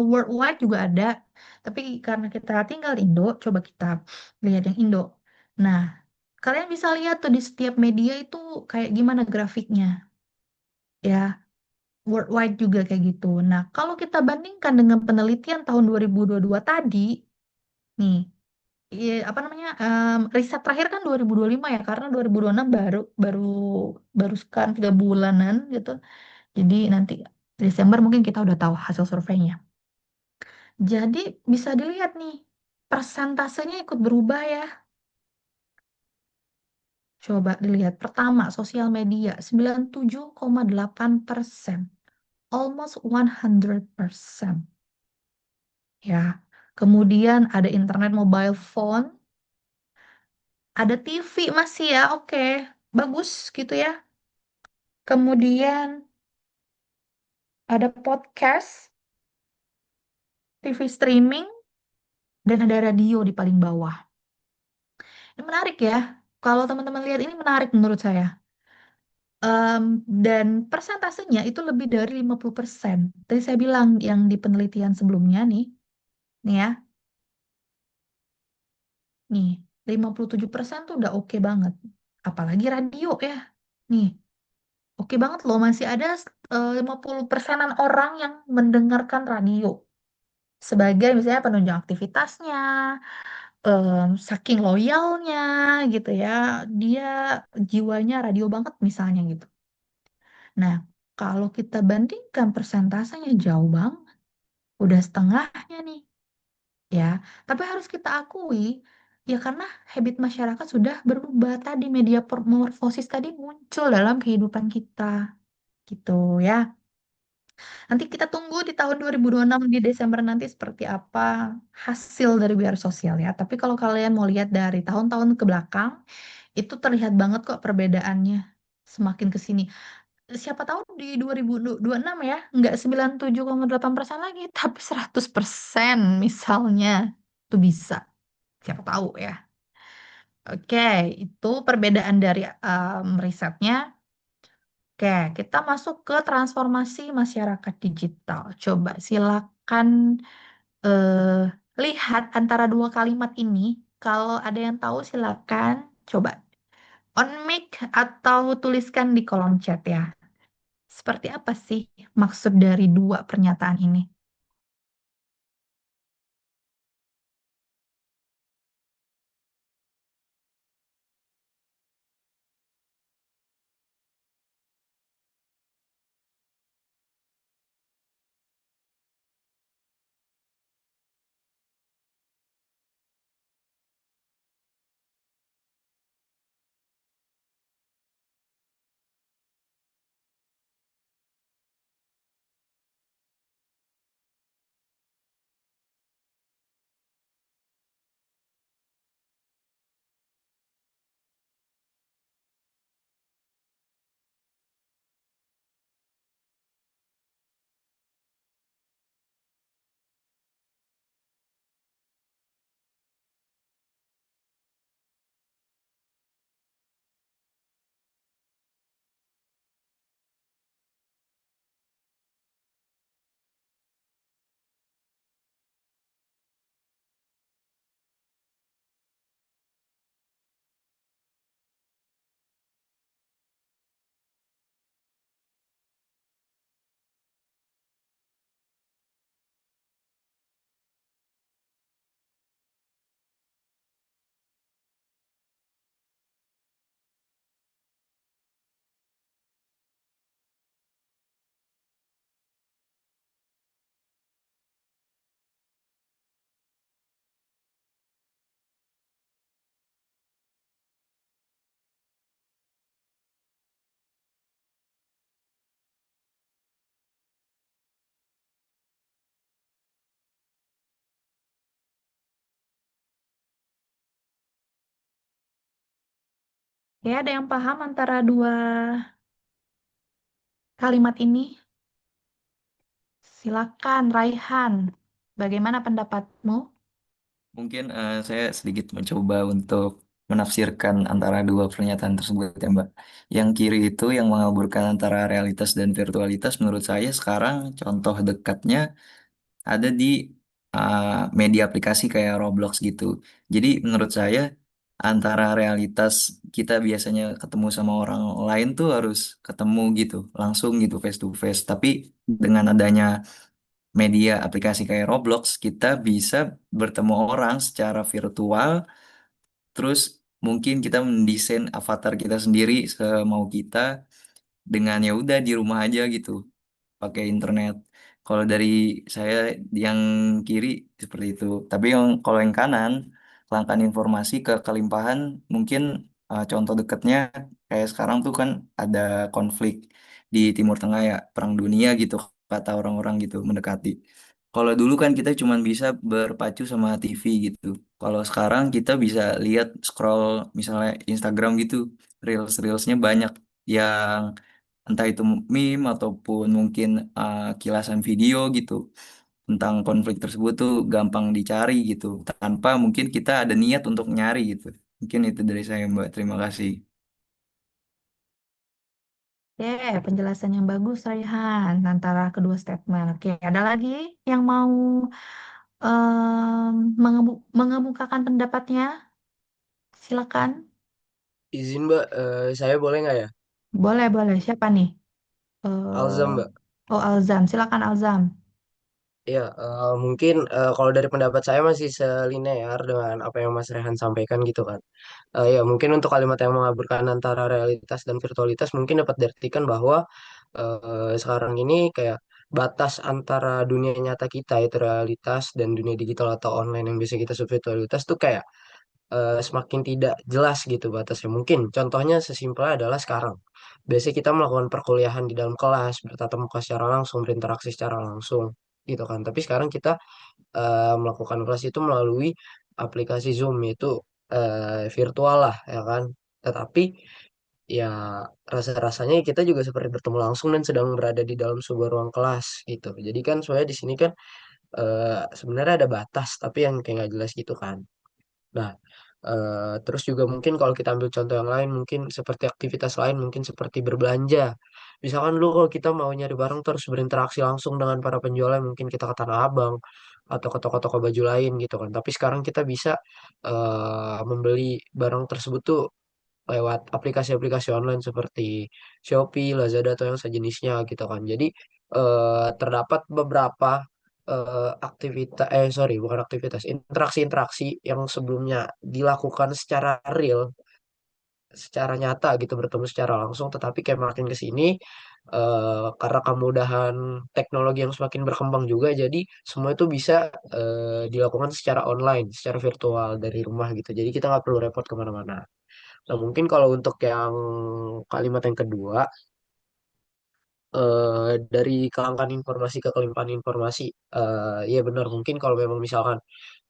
worldwide juga ada. Tapi karena kita tinggal di Indo, coba kita lihat yang Indo. Nah, kalian bisa lihat tuh di setiap media itu kayak gimana grafiknya ya, worldwide juga kayak gitu. Nah, kalau kita bandingkan dengan penelitian tahun 2022 tadi, nih, iya, apa namanya, riset terakhir kan 2025 ya, karena 2026 baru baru baru sekarang 3 bulanan gitu. Jadi nanti Desember mungkin kita udah tahu hasil surveinya. Jadi bisa dilihat nih, persentasenya ikut berubah ya. Coba dilihat. Pertama, sosial media 97,8%. Almost 100%. Ya. Kemudian ada internet mobile phone, ada TV masih ya, oke. Bagus gitu ya. Kemudian ada podcast, TV streaming, dan ada radio di paling bawah. Ini menarik ya. Kalau teman-teman lihat ini menarik menurut saya. Dan persentasenya itu lebih dari 50%. Tadi saya bilang yang di penelitian sebelumnya nih ya, nih 57% tuh udah oke banget. Apalagi radio ya. Nih, oke banget loh, masih ada 50%-an orang yang mendengarkan radio sebagai misalnya penunjang aktivitasnya, saking loyalnya gitu ya, dia jiwanya radio banget misalnya gitu. Nah, kalau kita bandingkan persentasenya jauh banget, udah setengahnya nih, ya. Tapi harus kita akui, ya karena habit masyarakat sudah berubah tadi, media morfosis tadi muncul dalam kehidupan kita, gitu ya. Nanti kita tunggu di tahun 2026 di Desember nanti seperti apa hasil dari biar sosial ya. Tapi kalau kalian mau lihat dari tahun-tahun ke belakang, itu terlihat banget kok perbedaannya semakin ke sini. Siapa tahu di 2026 ya, nggak 97,8% lagi, tapi 100% misalnya. Itu bisa. Siapa tahu ya. Oke, itu perbedaan dari risetnya. Oke, kita masuk ke transformasi masyarakat digital. Coba silakan eh, lihat antara dua kalimat ini. Kalau ada yang tahu silakan coba on mic atau tuliskan di kolom chat ya. Seperti apa sih maksud dari dua pernyataan ini? Ya, ada yang paham antara dua kalimat ini? Silakan, Raihan. Bagaimana pendapatmu? Mungkin saya sedikit mencoba untuk menafsirkan antara dua pernyataan tersebut ya Mbak. Yang kiri itu yang mengaburkan antara realitas dan virtualitas menurut saya sekarang contoh dekatnya ada di uh, media aplikasi kayak Roblox gitu. Jadi menurut saya antara realitas kita biasanya ketemu sama orang lain tuh harus ketemu gitu, langsung gitu face to face. Tapi dengan adanya media aplikasi kayak Roblox, kita bisa bertemu orang secara virtual, terus mungkin kita mendesain avatar kita sendiri semau kita dengan ya udah di rumah aja gitu, pakai internet. Kalau dari saya yang kiri seperti itu. Tapi yang kalau yang kanan, kelangkaan informasi ke kelimpahan, mungkin contoh dekatnya kayak sekarang tuh kan ada konflik di Timur Tengah ya, perang dunia gitu kata orang-orang gitu mendekati. Kalau dulu kan kita cuma bisa berpacu sama TV gitu. Kalau sekarang kita bisa lihat scroll misalnya Instagram gitu, reels-reelsnya banyak yang entah itu meme ataupun mungkin kilasan video gitu tentang konflik tersebut tuh gampang dicari gitu tanpa mungkin kita ada niat untuk nyari gitu. Mungkin itu dari saya Mbak. Terima kasih. Penjelasan yang bagus, Raihan, antara kedua statement. Oke, ada lagi yang mau mengemukakan pendapatnya? Silakan. Izin Mbak, saya boleh nggak ya? Boleh, boleh. Siapa nih? Alzam Eh, Mbak. oh, Alzam. Silakan, Alzam. Ya, mungkin kalau dari pendapat saya masih selinear dengan apa yang Mas Rehan sampaikan gitu kan. Ya, mungkin untuk kalimat yang mengaburkan antara realitas dan virtualitas mungkin dapat diartikan bahwa sekarang ini kayak batas antara dunia nyata kita itu realitas dan dunia digital atau online yang bisa kita sebut virtualitas tuh kayak semakin tidak jelas gitu batasnya. Mungkin contohnya sesimpel adalah sekarang. Biasanya kita melakukan perkuliahan di dalam kelas, bertatap muka secara langsung, berinteraksi secara langsung gitu kan. Tapi sekarang kita melakukan kelas itu melalui aplikasi Zoom itu virtual lah ya kan. Tetapi ya rasa-rasanya kita juga seperti bertemu langsung dan sedang berada di dalam sebuah ruang kelas gitu. Jadi kan sebenarnya di sini kan sebenarnya ada batas tapi yang kayak nggak jelas gitu kan. Nah, terus juga mungkin kalau kita ambil contoh yang lain, mungkin seperti aktivitas lain, mungkin seperti berbelanja. Misalkan dulu kalau kita mau nyari barang terus berinteraksi langsung dengan para penjualnya, mungkin kita ke Tanah Abang atau ke toko-toko baju lain gitu kan. Tapi sekarang kita bisa membeli barang tersebut tuh lewat aplikasi-aplikasi online seperti Shopee, Lazada atau yang sejenisnya gitu kan. Jadi terdapat beberapa aktivitas sorry bukan aktivitas interaksi-interaksi yang sebelumnya dilakukan secara real, secara nyata gitu bertemu secara langsung, tetapi kayak makin ke sini karena kemudahan teknologi yang semakin berkembang juga, jadi semua itu bisa dilakukan secara online, secara virtual dari rumah gitu. Jadi kita nggak perlu repot kemana-mana. Nah, mungkin kalau untuk yang kalimat yang kedua, dari kelangkaan informasi ke kelimpahan informasi, ya benar mungkin kalau memang misalkan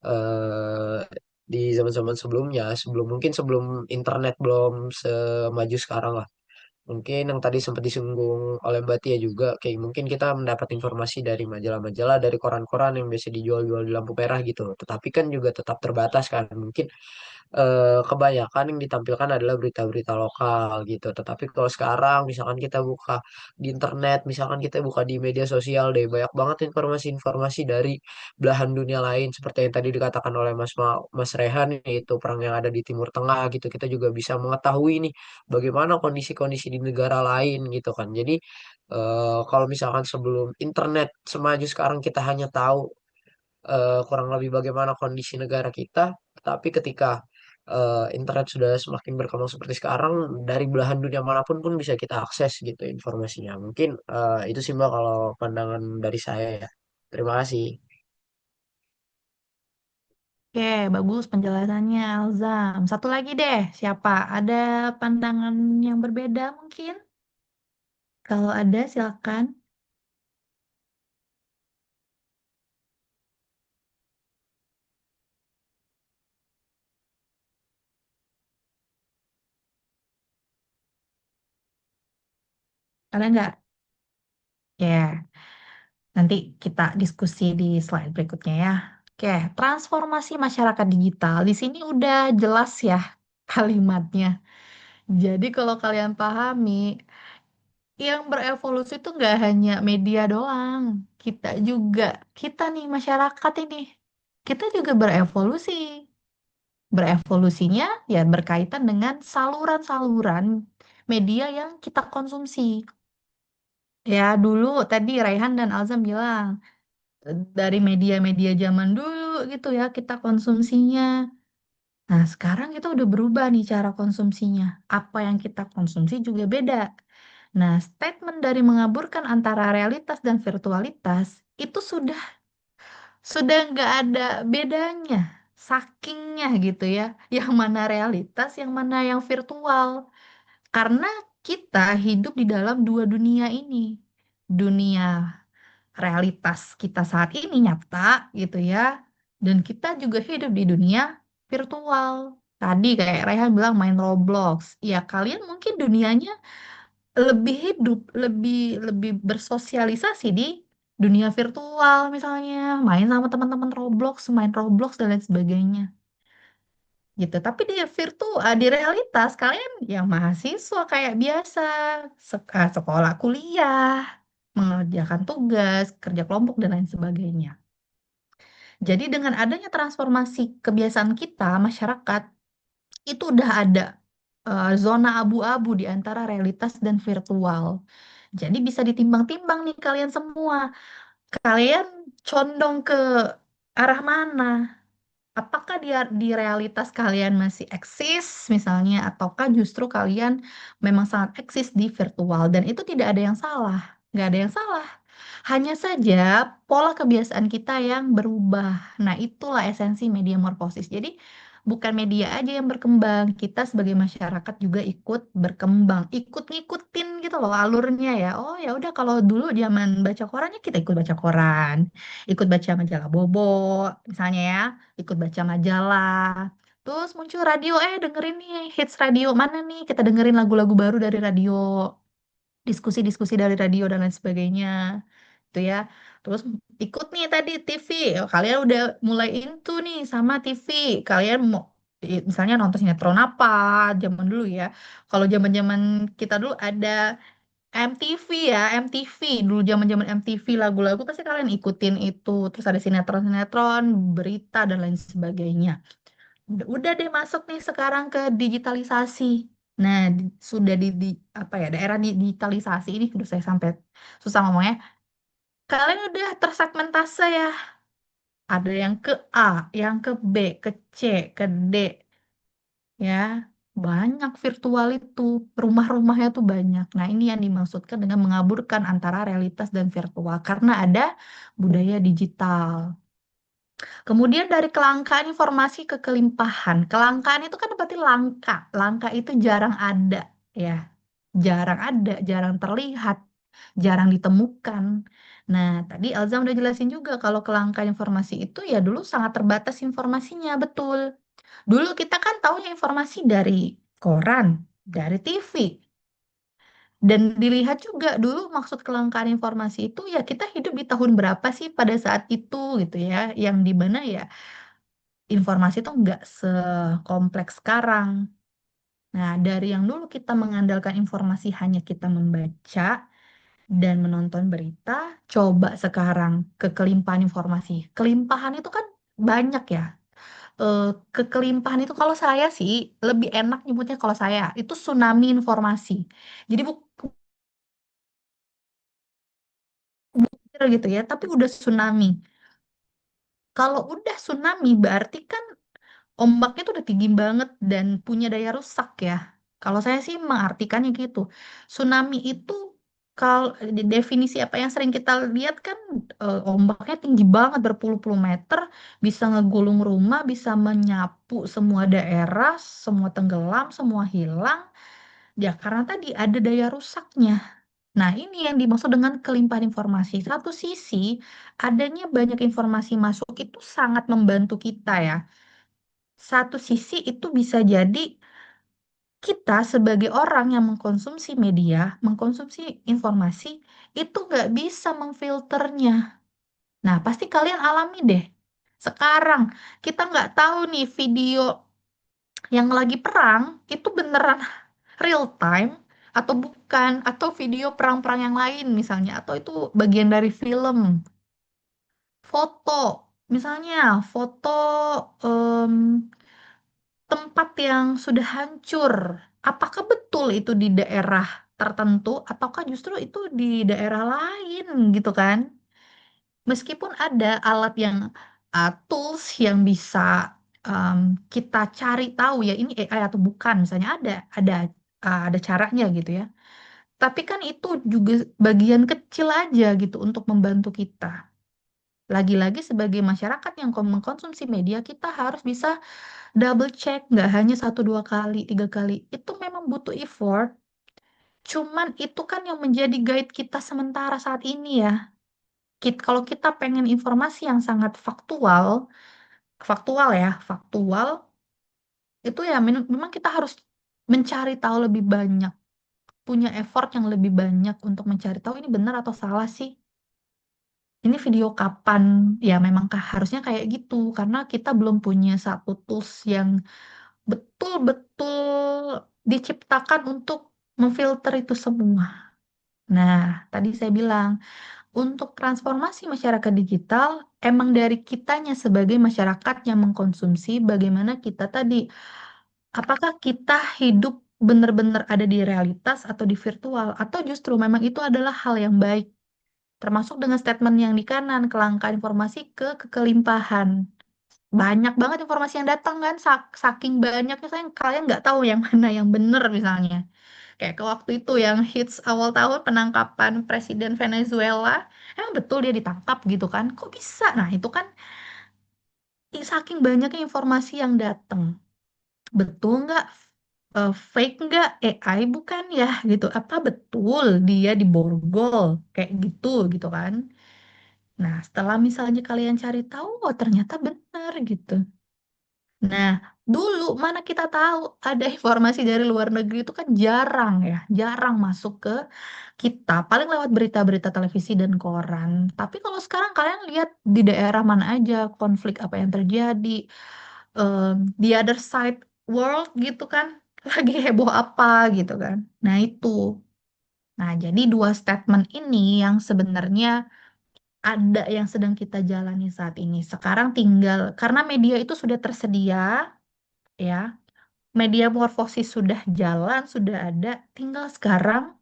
eh, di zaman-zaman sebelumnya, sebelum internet belum semaju sekarang lah. Mungkin yang tadi sempat disinggung oleh Mbak Tia juga, kayak mungkin kita mendapat informasi dari majalah-majalah, dari koran-koran yang biasa dijual-jual di lampu merah gitu. Tetapi kan juga tetap terbatas kan. Mungkin kebanyakan yang ditampilkan adalah berita-berita lokal gitu. Tetapi kalau sekarang misalkan kita buka di internet, misalkan kita buka di media sosial deh, banyak banget informasi-informasi dari belahan dunia lain seperti yang tadi dikatakan oleh Mas Rehan, yaitu perang yang ada di Timur Tengah gitu. Kita juga bisa mengetahui nih bagaimana kondisi-kondisi di negara lain gitu kan. Jadi kalau misalkan sebelum internet semaju sekarang kita hanya tahu kurang lebih bagaimana kondisi negara kita, tapi ketika internet sudah semakin berkembang seperti sekarang, dari belahan dunia manapun pun bisa kita akses gitu informasinya. Mungkin itu sih Mbak kalau pandangan dari saya ya. Terima kasih. Oke, bagus penjelasannya, Alzam. Satu lagi deh, siapa? Ada pandangan yang berbeda mungkin? Kalau ada, silakan. Ada nggak? Ya, nanti kita diskusi di slide berikutnya ya. Oke, transformasi masyarakat digital. Di sini udah jelas ya kalimatnya. Jadi kalau kalian pahami, yang berevolusi itu nggak hanya media doang. Kita juga, kita nih masyarakat ini, kita juga berevolusi. Berevolusinya ya berkaitan dengan saluran-saluran media yang kita konsumsi. Ya dulu tadi Raihan dan Alzam bilang, dari media-media zaman dulu gitu ya kita konsumsinya. Nah, sekarang kita udah berubah nih cara konsumsinya. Apa yang kita konsumsi juga beda. Nah, statement dari mengaburkan antara realitas dan virtualitas itu sudah nggak ada bedanya, sakingnya gitu ya. Yang mana realitas, yang mana yang virtual. Karena kita hidup di dalam dua dunia ini. Dunia realitas kita saat ini nyata gitu ya. Dan kita juga hidup di dunia virtual. Tadi kayak Rehan bilang main Roblox. Ya kalian mungkin dunianya lebih hidup, lebih lebih bersosialisasi di dunia virtual misalnya. Main sama teman-teman Roblox, main Roblox dan lain sebagainya. Gitu. Tapi di virtual, di realitas kalian yang mahasiswa kayak biasa, sekolah, kuliah, mengerjakan tugas, kerja kelompok dan lain sebagainya. Jadi dengan adanya transformasi kebiasaan kita, masyarakat, itu udah ada zona abu-abu di antara realitas dan virtual. Jadi bisa ditimbang-timbang nih kalian semua. Kalian condong ke arah mana? Apakah di realitas kalian masih eksis misalnya, ataukah justru kalian memang sangat eksis di virtual dan itu tidak ada yang salah, nggak ada yang salah. Hanya saja pola kebiasaan kita yang berubah. Nah, itulah esensi media morfosis. Jadi bukan media aja yang berkembang, kita sebagai masyarakat juga ikut berkembang, ikut ngikutin gitu loh alurnya ya. Oh ya udah kalau dulu zaman baca korannya kita ikut baca koran, ikut baca majalah Bobo misalnya ya, ikut baca majalah. Terus muncul radio, dengerin nih hits radio mana nih? Kita dengerin lagu-lagu baru dari radio, diskusi-diskusi dari radio dan lain sebagainya. Itu ya. Terus ikut nih tadi TV. Oh, kalian udah mulai into nih sama TV. Kalian mau misalnya nonton sinetron apa zaman dulu ya. Kalau zaman-zaman kita dulu ada MTV ya, MTV. Dulu zaman-zaman MTV lagu-lagu pasti kalian ikutin itu. Terus ada sinetron-sinetron, berita dan lain sebagainya. Udah deh masuk nih sekarang ke digitalisasi. Nah, sudah apa ya, daerah digitalisasi ini udah saya sampai susah ngomongnya. Kalian udah tersegmentase ya. Ada yang ke A, yang ke B, ke C, ke D ya. Banyak virtual itu, rumah-rumahnya tuh banyak. Nah, ini yang dimaksudkan dengan mengaburkan antara realitas dan virtual karena ada budaya digital. Kemudian dari kelangkaan informasi ke kelimpahan. Kelangkaan itu kan berarti langka. Langka itu jarang ada, ya. Jarang ada, jarang terlihat, jarang ditemukan. Nah, tadi Elza udah jelasin juga kalau kelangkaan informasi itu ya dulu sangat terbatas informasinya, betul. Dulu kita kan taunya informasi dari koran, dari TV. Dan dilihat juga dulu maksud kelangkaan informasi itu ya kita hidup di tahun berapa sih pada saat itu gitu ya. Yang di mana ya informasi itu nggak sekompleks sekarang. Nah, dari yang dulu kita mengandalkan informasi hanya kita membaca dan menonton berita, coba sekarang ke kelimpahan informasi. Kelimpahan itu kan banyak ya. Eh, Kekelimpahan itu kalau saya sih lebih enak nyebutnya kalau saya itu tsunami informasi. Jadi bukan gitu ya, tapi udah tsunami. Kalau udah tsunami berarti kan ombaknya tuh udah tinggi banget dan punya daya rusak ya. Kalau saya sih mengartikannya gitu. Tsunami itu kalau di definisi apa yang sering kita lihat kan ombaknya tinggi banget berpuluh-puluh meter, bisa ngegulung rumah, bisa menyapu semua daerah, semua tenggelam, semua hilang. Ya karena tadi ada daya rusaknya. Nah, ini yang dimaksud dengan kelimpahan informasi. Satu sisi, adanya banyak informasi masuk itu sangat membantu kita ya. Satu sisi itu bisa jadi kita sebagai orang yang mengkonsumsi media, mengkonsumsi informasi, itu nggak bisa memfilternya. Nah, pasti kalian alami deh. Sekarang kita nggak tahu nih video yang lagi perang itu beneran real time atau bukan, atau video perang-perang yang lain misalnya, atau itu bagian dari film, foto, misalnya foto em, tempat yang sudah hancur. Apakah betul itu di daerah tertentu, ataukah justru itu di daerah lain gitu kan? Meskipun ada alat yang tools yang bisa kita cari tahu ya ini AI atau bukan, misalnya ada caranya gitu ya. Tapi kan itu juga bagian kecil aja gitu untuk membantu kita. Lagi-lagi sebagai masyarakat yang mengkonsumsi media, kita harus bisa double check, nggak hanya satu dua kali, tiga kali. Itu memang butuh effort. Cuman itu kan yang menjadi guide kita sementara saat ini ya. Kalau kita pengen informasi yang sangat faktual, faktual ya, faktual, itu ya memang kita harus mencari tahu lebih banyak, punya effort yang lebih banyak untuk mencari tahu ini benar atau salah sih. Ini video kapan? Ya memang harusnya kayak gitu, karena kita belum punya satu tools yang betul-betul diciptakan untuk memfilter itu semua. Nah, tadi saya bilang, untuk transformasi masyarakat digital, emang dari kitanya sebagai masyarakat yang mengkonsumsi, bagaimana kita tadi, apakah kita hidup benar-benar ada di realitas atau di virtual, atau justru memang itu adalah hal yang baik, termasuk dengan statement yang di kanan, kelangkaan informasi ke kekelimpahan. Banyak banget informasi yang datang kan, saking banyaknya saya kalian nggak tahu yang mana yang benar misalnya. Kayak ke waktu itu yang hits awal tahun penangkapan Presiden Venezuela, emang betul dia ditangkap gitu kan? Kok bisa? Nah itu kan saking banyaknya informasi yang datang. Betul nggak? Fake nggak? AI bukan ya gitu. Apa betul dia diborgol? Kayak gitu gitu kan. Nah setelah misalnya kalian cari tahu, oh ternyata benar gitu. Nah, dulu mana kita tahu ada informasi dari luar negeri itu kan jarang ya, jarang masuk ke kita, paling lewat berita-berita televisi dan koran. Tapi kalau sekarang kalian lihat di daerah mana aja konflik apa yang terjadi, di other side world gitu kan, lagi heboh apa gitu kan. Nah, itu. Nah, jadi dua statement ini yang sebenarnya ada yang sedang kita jalani saat ini. Sekarang tinggal, karena media itu sudah tersedia, ya. Media morfosis sudah jalan, sudah ada, tinggal sekarang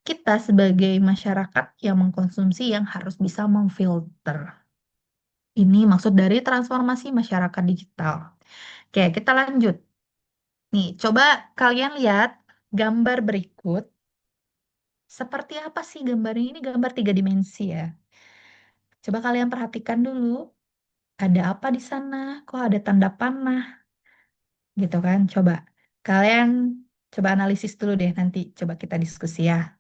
kita sebagai masyarakat yang mengkonsumsi yang harus bisa memfilter. Ini maksud dari transformasi masyarakat digital. Oke, kita lanjut. Nih, coba kalian lihat gambar berikut. Seperti apa sih gambarnya? Ini gambar tiga dimensi ya. Coba kalian perhatikan dulu. Ada apa di sana? Kok ada tanda panah? Gitu kan? Coba kalian coba analisis dulu deh nanti. Coba kita diskusi ya.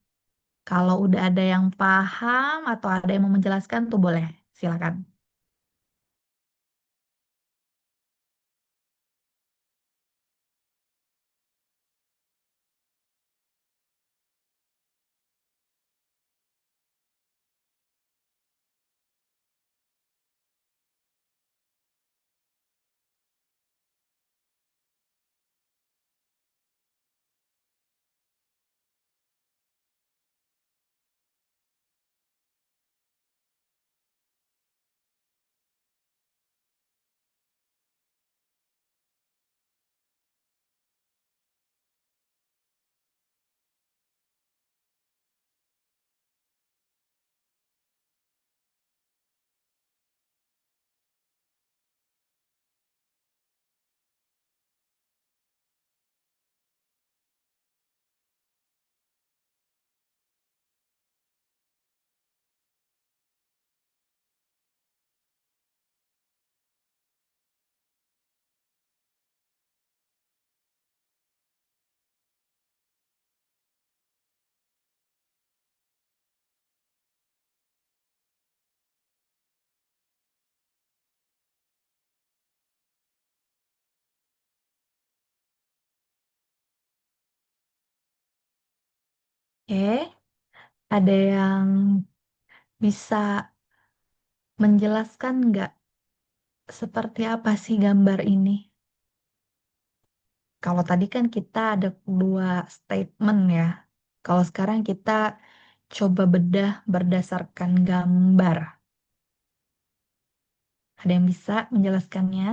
Kalau udah ada yang paham atau ada yang mau menjelaskan tuh boleh, silakan. Oke, ada yang bisa menjelaskan nggak seperti apa sih gambar ini? Kalau tadi kan kita ada dua statement ya. Kalau sekarang kita coba bedah berdasarkan gambar. Ada yang bisa menjelaskannya?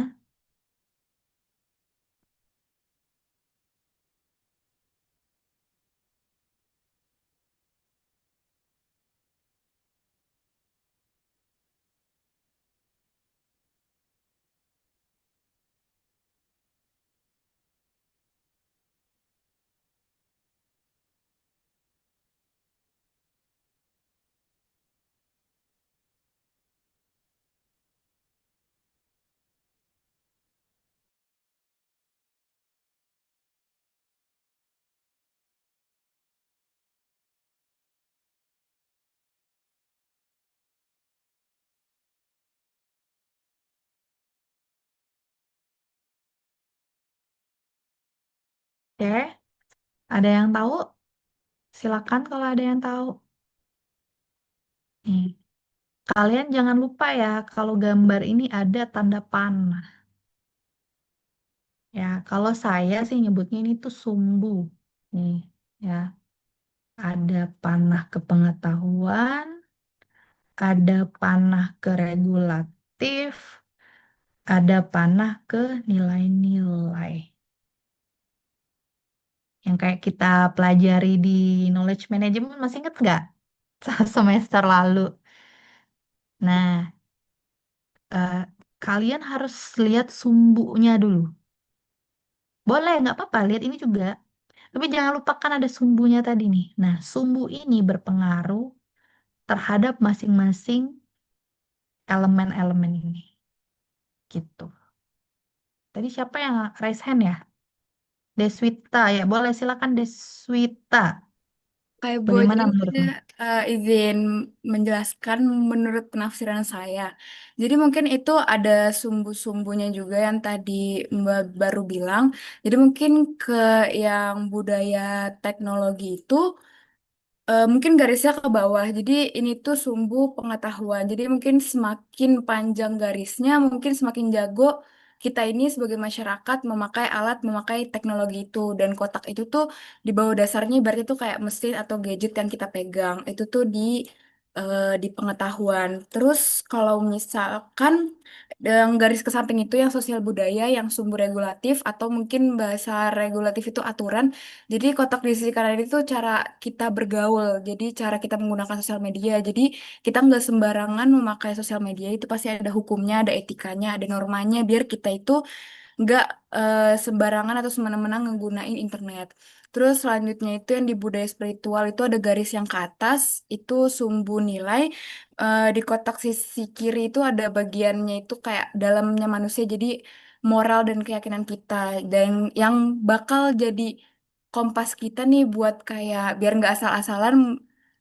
Oke, ada yang tahu? Silakan kalau ada yang tahu. Nih, kalian jangan lupa ya kalau gambar ini ada tanda panah. Ya, kalau saya sih nyebutnya ini tuh sumbu. Nih, ya, ada panah kepengetahuan, ada panah ke regulatif, ada panah ke nilai-nilai. Yang kayak kita pelajari di knowledge management, masih inget nggak? Semester lalu. Nah, eh, kalian harus lihat sumbunya dulu. Boleh, nggak apa-apa, lihat ini juga. Tapi jangan lupakan ada sumbunya tadi nih. Nah, sumbu ini berpengaruh terhadap masing-masing elemen-elemen ini. Gitu. Tadi siapa yang raise hand ya? Deswita ya, boleh silakan Deswita. Kayak Bu, Bagaimana jadi saya menurutmu? izin menjelaskan menurut penafsiran saya. Jadi mungkin itu ada sumbu-sumbunya juga yang tadi Mbak baru bilang. Jadi mungkin ke yang budaya teknologi itu mungkin garisnya ke bawah. Jadi ini tuh sumbu pengetahuan. Jadi mungkin semakin panjang garisnya, mungkin semakin jago kita ini sebagai masyarakat memakai alat, memakai teknologi itu. Dan kotak itu tuh di bawah dasarnya berarti tuh kayak mesin atau gadget yang kita pegang. Itu tuh di pengetahuan. Terus kalau misalkan yang garis ke samping itu yang sosial budaya, yang sumbu regulatif atau mungkin bahasa regulatif itu aturan. Jadi kotak di sisi kanan itu cara kita bergaul, jadi cara kita menggunakan sosial media. Jadi kita nggak sembarangan memakai sosial media, itu pasti ada hukumnya, ada etikanya, ada normanya, biar kita itu nggak sembarangan atau semena-mena ngegunain internet. Terus selanjutnya itu yang di budaya spiritual itu ada garis yang ke atas, itu sumbu nilai. Di kotak sisi kiri itu ada bagiannya itu kayak dalamnya manusia, jadi moral dan keyakinan kita. Dan yang bakal jadi kompas kita nih buat kayak biar nggak asal-asalan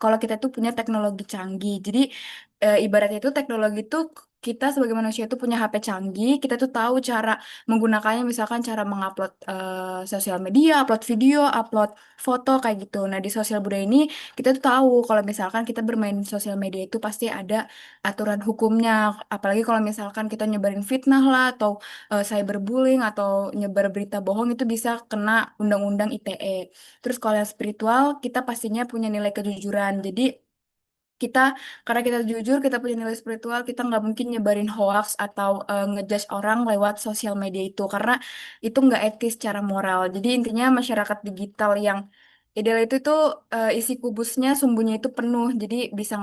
kalau kita tuh punya teknologi canggih. Jadi ibaratnya itu teknologi itu kita sebagai manusia itu punya HP canggih, kita tuh tahu cara menggunakannya misalkan cara mengupload sosial media, upload video, upload foto kayak gitu. Nah, di sosial budaya ini kita tuh tahu kalau misalkan kita bermain sosial media itu pasti ada aturan hukumnya. Apalagi kalau misalkan kita nyebarin fitnah lah atau cyberbullying atau nyebar berita bohong itu bisa kena undang-undang ITE. Terus kalau yang spiritual kita pastinya punya nilai kejujuran. Jadi kita karena kita jujur kita punya nilai spiritual kita nggak mungkin nyebarin hoax atau ngejudge orang lewat sosial media itu karena itu nggak etis secara moral. Jadi intinya masyarakat digital yang ideal itu tuh isi kubusnya sumbunya itu penuh, jadi bisa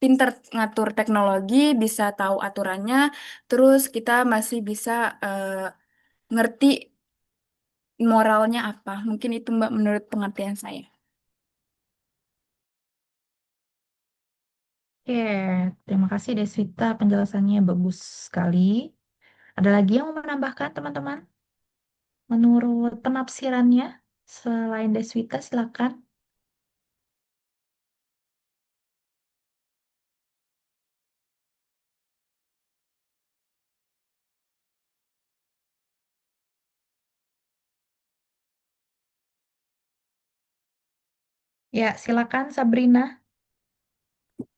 pinter ngatur teknologi, bisa tahu aturannya, terus kita masih bisa eh, ngerti moralnya apa. Mungkin itu Mbak menurut pengertian saya. Oke, terima kasih Deswita, penjelasannya bagus sekali. Ada lagi yang mau menambahkan teman-teman? Menurut penafsirannya, selain Deswita, silakan. Ya, silakan Sabrina.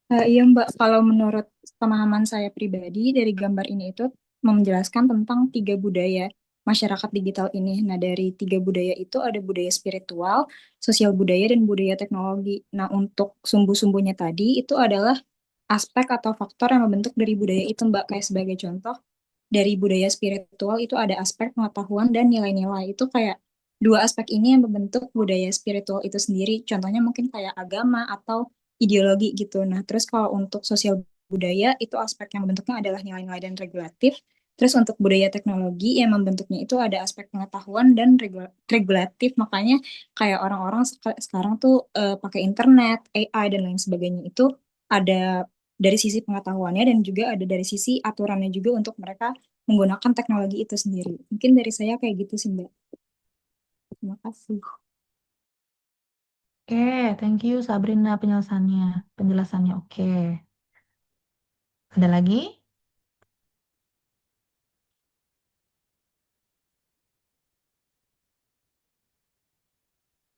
Iya Mbak, kalau menurut pemahaman saya pribadi dari gambar ini itu menjelaskan tentang tiga budaya masyarakat digital ini. Nah, dari tiga budaya itu ada budaya spiritual, sosial budaya, dan budaya teknologi. Nah, untuk sumbu-sumbunya tadi itu adalah aspek atau faktor yang membentuk dari budaya itu Mbak. Kayak sebagai contoh, dari budaya spiritual itu ada aspek pengetahuan dan nilai-nilai. Itu kayak dua aspek ini yang membentuk budaya spiritual itu sendiri. Contohnya mungkin kayak agama atau ideologi gitu. Nah, terus kalau untuk sosial budaya itu aspek yang membentuknya adalah nilai-nilai dan regulatif. Terus untuk budaya teknologi yang membentuknya itu ada aspek pengetahuan dan regulatif. Makanya kayak orang-orang sekarang tuh pakai internet, AI dan lain sebagainya itu ada dari sisi pengetahuannya dan juga ada dari sisi aturannya juga untuk mereka menggunakan teknologi itu sendiri. Mungkin dari saya kayak gitu sih, Mbak. Terima kasih. Oke, thank you Sabrina penjelasannya. Penjelasannya oke. Ada lagi?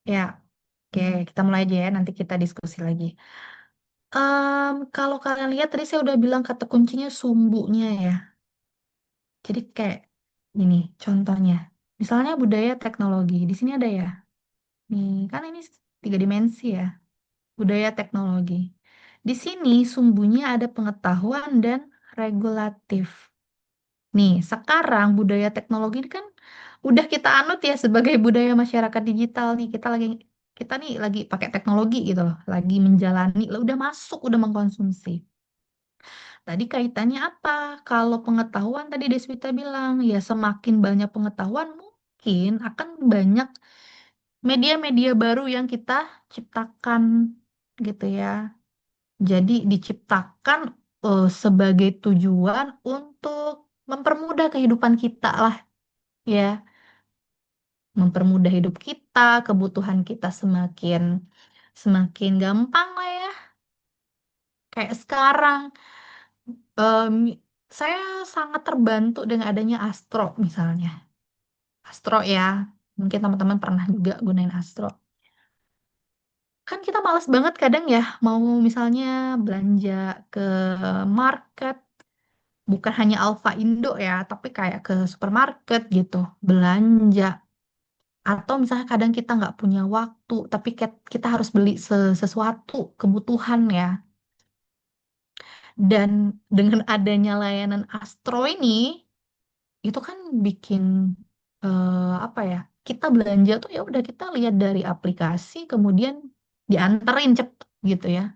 Ya, oke, kita mulai aja ya. Nanti kita diskusi lagi. Kalau kalian lihat tadi saya udah bilang kata kuncinya sumbunya ya. Jadi kayak gini, contohnya. Misalnya budaya teknologi. Di sini ada ya. Nih, kan ini tiga dimensi ya. Budaya teknologi. Di sini sumbunya ada pengetahuan dan regulatif. Nih, sekarang budaya teknologi ini kan udah kita anut ya sebagai budaya masyarakat digital nih. Kita nih lagi pakai teknologi gitu loh, lagi menjalani, udah masuk, udah mengkonsumsi. Tadi kaitannya apa? Kalau pengetahuan tadi Deswita bilang, ya semakin banyak pengetahuan mungkin akan banyak media-media baru yang kita ciptakan gitu ya. Jadi diciptakan sebagai tujuan untuk mempermudah kehidupan kita lah ya, mempermudah hidup kita, kebutuhan kita semakin semakin gampang lah ya. Kayak sekarang em, saya sangat terbantu dengan adanya Astro misalnya. Astro ya, mungkin teman-teman pernah juga gunain Astro. Kan kita males banget kadang ya mau misalnya belanja ke market, bukan hanya Alfa Indo ya, tapi kayak ke supermarket gitu, belanja. Atau misalnya kadang kita nggak punya waktu, tapi kita harus beli sesuatu, kebutuhan ya. Dan dengan adanya layanan Astro ini, itu kan bikin apa ya? Kita belanja tuh ya udah kita lihat dari aplikasi, kemudian dianterin cepet gitu ya.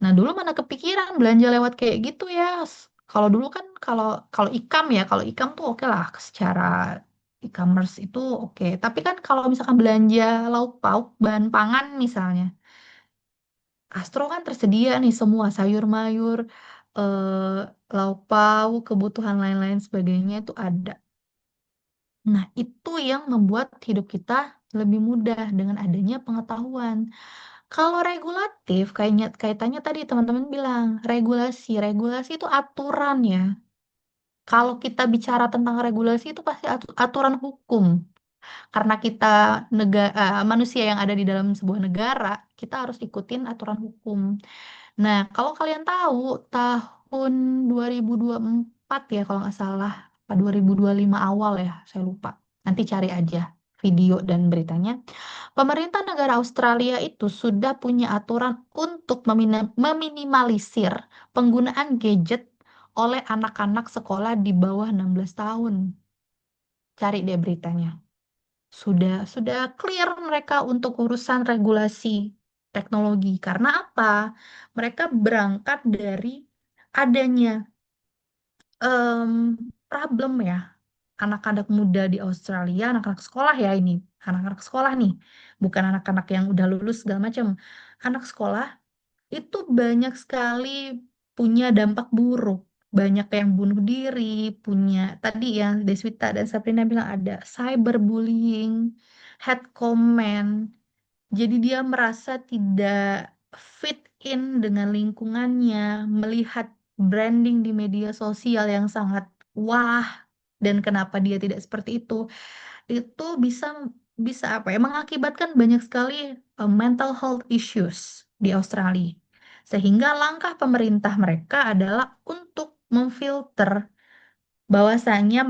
Nah dulu mana kepikiran belanja lewat kayak gitu ya. Kalau dulu kan kalau kalau ikam ya, kalau ikam tuh oke lah secara e-commerce itu oke. Tapi kan kalau misalkan belanja lauk pauk, bahan pangan misalnya, Astro kan tersedia nih semua sayur mayur, lauk pauk, kebutuhan lain-lain sebagainya itu ada. Nah, itu yang membuat hidup kita lebih mudah dengan adanya pengetahuan. Kalau regulatif, kaitannya tadi teman-teman bilang, regulasi. Regulasi itu aturan ya. Kalau kita bicara tentang regulasi itu pasti aturan hukum. Karena kita manusia yang ada di dalam sebuah negara, kita harus ikutin aturan hukum. Nah, kalau kalian tahu, tahun 2024 ya kalau nggak salah, apa 2025 awal ya, saya lupa. Nanti cari aja video dan beritanya. Pemerintah negara Australia itu sudah punya aturan untuk meminimalisir penggunaan gadget oleh anak-anak sekolah di bawah 16 tahun. Cari deh beritanya. Sudah clear mereka untuk urusan regulasi teknologi. Karena apa? Mereka berangkat dari adanya em, problem ya. Anak-anak muda di Australia, anak-anak sekolah ya ini, anak-anak sekolah nih, bukan anak-anak yang udah lulus segala macam. Anak sekolah itu banyak sekali punya dampak buruk. Banyak yang bunuh diri, punya tadi yang Deswita dan Sabrina bilang ada cyberbullying, hate comment. Jadi dia merasa tidak fit in dengan lingkungannya, melihat branding di media sosial yang sangat wah dan kenapa dia tidak seperti itu bisa bisa apa ya, mengakibatkan banyak sekali mental health issues di Australia. Sehingga langkah pemerintah mereka adalah untuk memfilter bahwasanya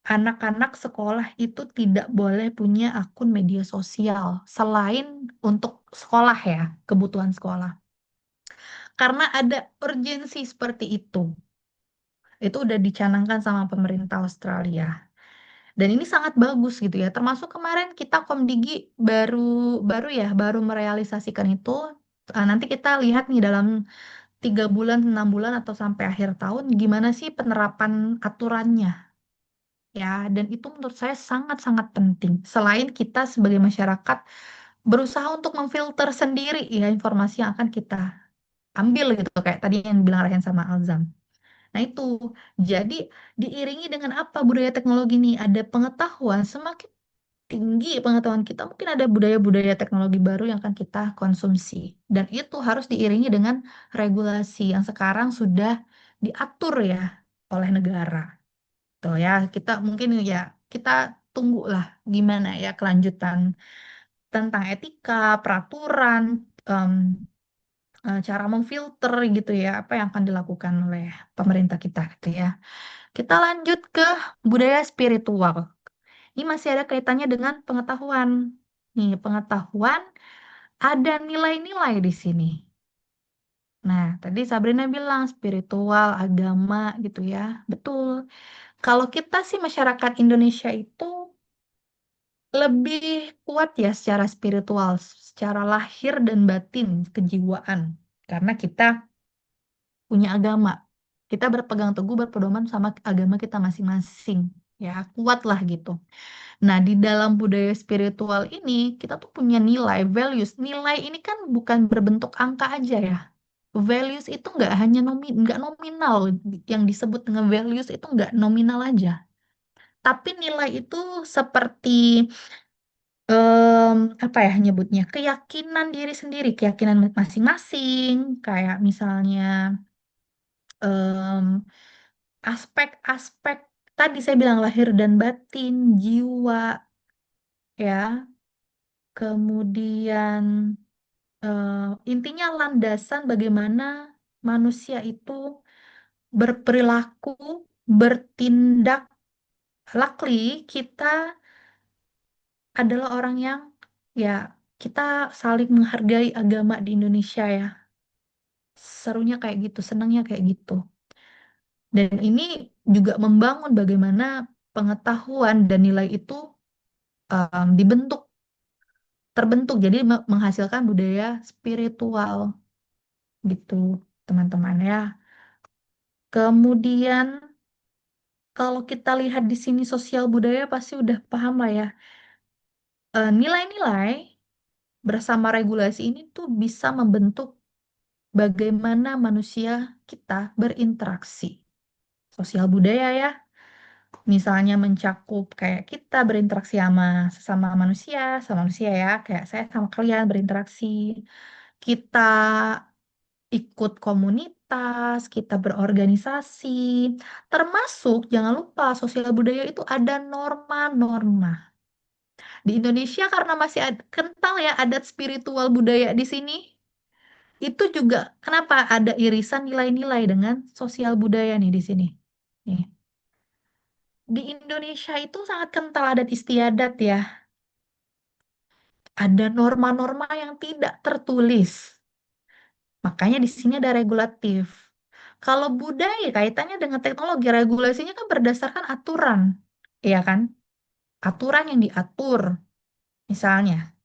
anak-anak sekolah itu tidak boleh punya akun media sosial selain untuk sekolah ya, kebutuhan sekolah. Karena ada urgensi seperti itu. Itu udah dicanangkan sama pemerintah Australia. Dan ini sangat bagus gitu ya. Termasuk kemarin kita Komdigi baru baru ya baru merealisasikan itu. Nanti kita lihat nih dalam 3 bulan, 6 bulan atau sampai akhir tahun gimana sih penerapan aturannya ya. Dan itu menurut saya sangat-sangat penting. Selain kita sebagai masyarakat berusaha untuk memfilter sendiri ya informasi yang akan kita ambil gitu kayak tadi yang bilang Rehan sama Alzam. Nah itu, jadi diiringi dengan apa budaya teknologi ini? Ada pengetahuan, semakin tinggi pengetahuan kita, mungkin ada budaya-budaya teknologi baru yang akan kita konsumsi. Dan itu harus diiringi dengan regulasi yang sekarang sudah diatur ya oleh negara. Tuh ya, kita mungkin ya, kita tunggulah gimana ya kelanjutan tentang etika, peraturan, em, cara memfilter gitu ya, apa yang akan dilakukan oleh pemerintah kita gitu ya. Kita lanjut ke budaya spiritual. Ini masih ada kaitannya dengan pengetahuan. Nih, pengetahuan ada nilai-nilai di sini. Nah, tadi Sabrina bilang spiritual, agama gitu ya. Betul. Kalau kita sih masyarakat Indonesia itu lebih kuat ya secara spiritual, secara lahir dan batin, kejiwaan. Karena kita punya agama. Kita berpegang teguh berpedoman sama agama kita masing-masing. Ya, kuat lah gitu. Nah, di dalam budaya spiritual ini, kita tuh punya nilai, values. Nilai ini kan bukan berbentuk angka aja ya. Values itu nggak hanya nggak nominal. Yang disebut dengan values itu nggak nominal aja. Tapi nilai itu seperti, apa ya nyebutnya, keyakinan diri sendiri, keyakinan masing-masing. Kayak misalnya em, aspek-aspek, tadi saya bilang lahir dan batin, jiwa, ya. Kemudian intinya landasan bagaimana manusia itu berperilaku, bertindak. Luckily, kita adalah orang yang ya kita saling menghargai agama di Indonesia ya. Serunya kayak gitu, senangnya kayak gitu. Dan ini juga membangun bagaimana pengetahuan dan nilai itu dibentuk, terbentuk. Jadi menghasilkan budaya spiritual gitu, teman-teman ya. Kemudian kalau kita lihat di sini sosial budaya pasti udah paham lah ya. Nilai-nilai bersama regulasi ini tuh bisa membentuk bagaimana manusia kita berinteraksi. Sosial budaya ya, misalnya mencakup kayak kita berinteraksi sama sesama manusia, sama manusia ya, kayak saya sama kalian berinteraksi. Kita ikut komunitas, kita berorganisasi, termasuk jangan lupa sosial budaya itu ada norma-norma. Di Indonesia karena masih kental ya adat spiritual budaya di sini, itu juga kenapa ada irisan nilai-nilai dengan sosial budaya nih di sini. Nih. Di Indonesia itu sangat kental adat istiadat ya. Ada norma-norma yang tidak tertulis. Makanya di sini ada regulatif. Kalau budaya kaitannya dengan teknologi, regulasinya kan berdasarkan aturan. Iya kan? Aturan yang diatur. Misalnya,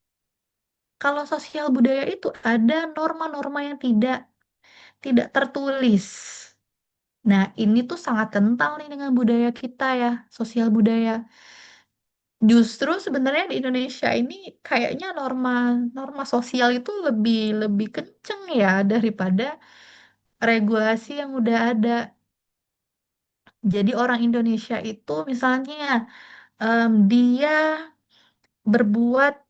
kalau sosial budaya itu ada norma-norma yang tidak tertulis. Nah, ini tuh sangat kental nih dengan budaya kita ya, sosial budaya. Justru sebenarnya di Indonesia ini kayaknya norma norma sosial itu lebih lebih kenceng ya daripada regulasi yang udah ada. Jadi orang Indonesia itu misalnya dia berbuat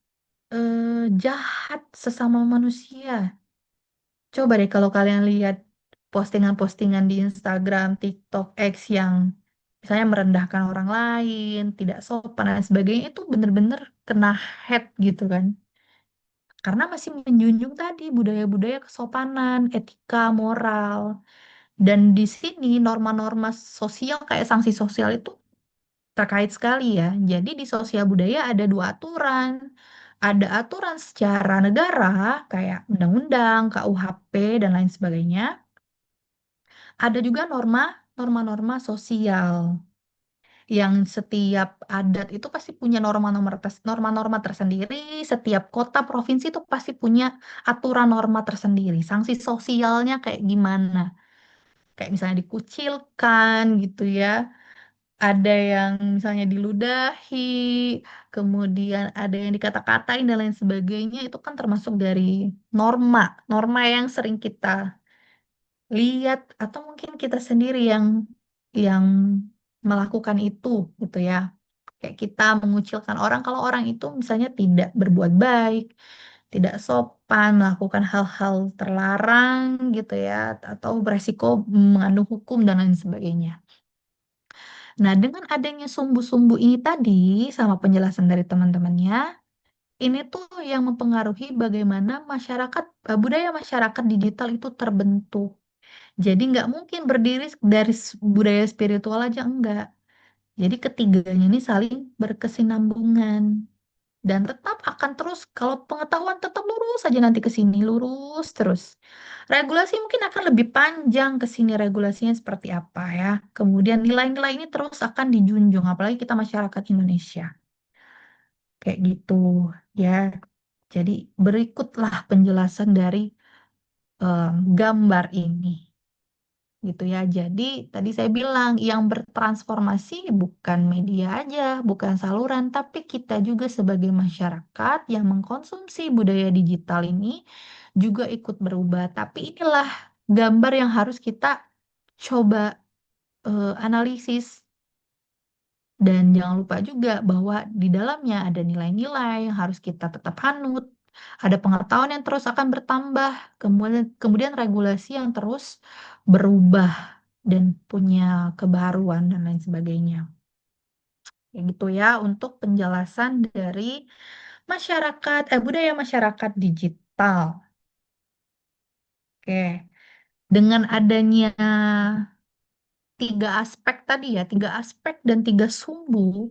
jahat sesama manusia. Coba deh kalau kalian lihat postingan-postingan di Instagram, TikTok, X yang misalnya merendahkan orang lain, tidak sopan dan sebagainya itu bener-bener kena head gitu kan. Karena masih menjunjung tadi budaya-budaya kesopanan, etika, moral. Dan di sini norma-norma sosial kayak sanksi sosial itu terkait sekali ya. Jadi di sosial budaya ada dua aturan. Ada aturan secara negara kayak undang-undang, KUHP dan lain sebagainya. Ada juga norma-norma sosial yang setiap adat itu pasti punya norma-norma tersendiri. Setiap kota provinsi itu pasti punya aturan norma tersendiri. Sanksi sosialnya kayak gimana? Kayak misalnya dikucilkan gitu ya. Ada yang misalnya diludahi, kemudian ada yang dikata-katain dan lain sebagainya, itu kan termasuk dari norma, norma yang sering kita lihat atau mungkin kita sendiri yang melakukan itu gitu ya. Kayak kita mengucilkan orang kalau orang itu misalnya tidak berbuat baik, tidak sopan, melakukan hal-hal terlarang gitu ya, atau beresiko mengandung hukum dan lain sebagainya. Nah, dengan adanya sumbu-sumbu ini tadi, sama penjelasan dari teman-temannya, ini tuh yang mempengaruhi bagaimana budaya masyarakat digital itu terbentuk. Jadi nggak mungkin berdiri dari budaya spiritual aja, enggak. Jadi ketiganya ini saling berkesinambungan. Dan tetap akan terus, kalau pengetahuan tetap lurus saja nanti ke sini, lurus terus. Regulasi mungkin akan lebih panjang ke sini regulasinya seperti apa ya. Kemudian nilai-nilai ini terus akan dijunjung, apalagi kita masyarakat Indonesia. Kayak gitu ya. Jadi berikutlah penjelasan dari gambar ini. Gitu ya. Jadi tadi saya bilang yang bertransformasi bukan media aja, bukan saluran, tapi kita juga sebagai masyarakat yang mengkonsumsi budaya digital ini juga ikut berubah. Tapi inilah gambar yang harus kita coba analisis dan jangan lupa juga bahwa di dalamnya ada nilai-nilai yang harus kita tetap anut. Ada pengetahuan yang terus akan bertambah, kemudian regulasi yang terus berubah dan punya kebaruan dan lain sebagainya. Kayak gitu ya untuk penjelasan dari budaya masyarakat digital. Oke, dengan adanya tiga aspek tadi ya, tiga aspek dan tiga sumbu,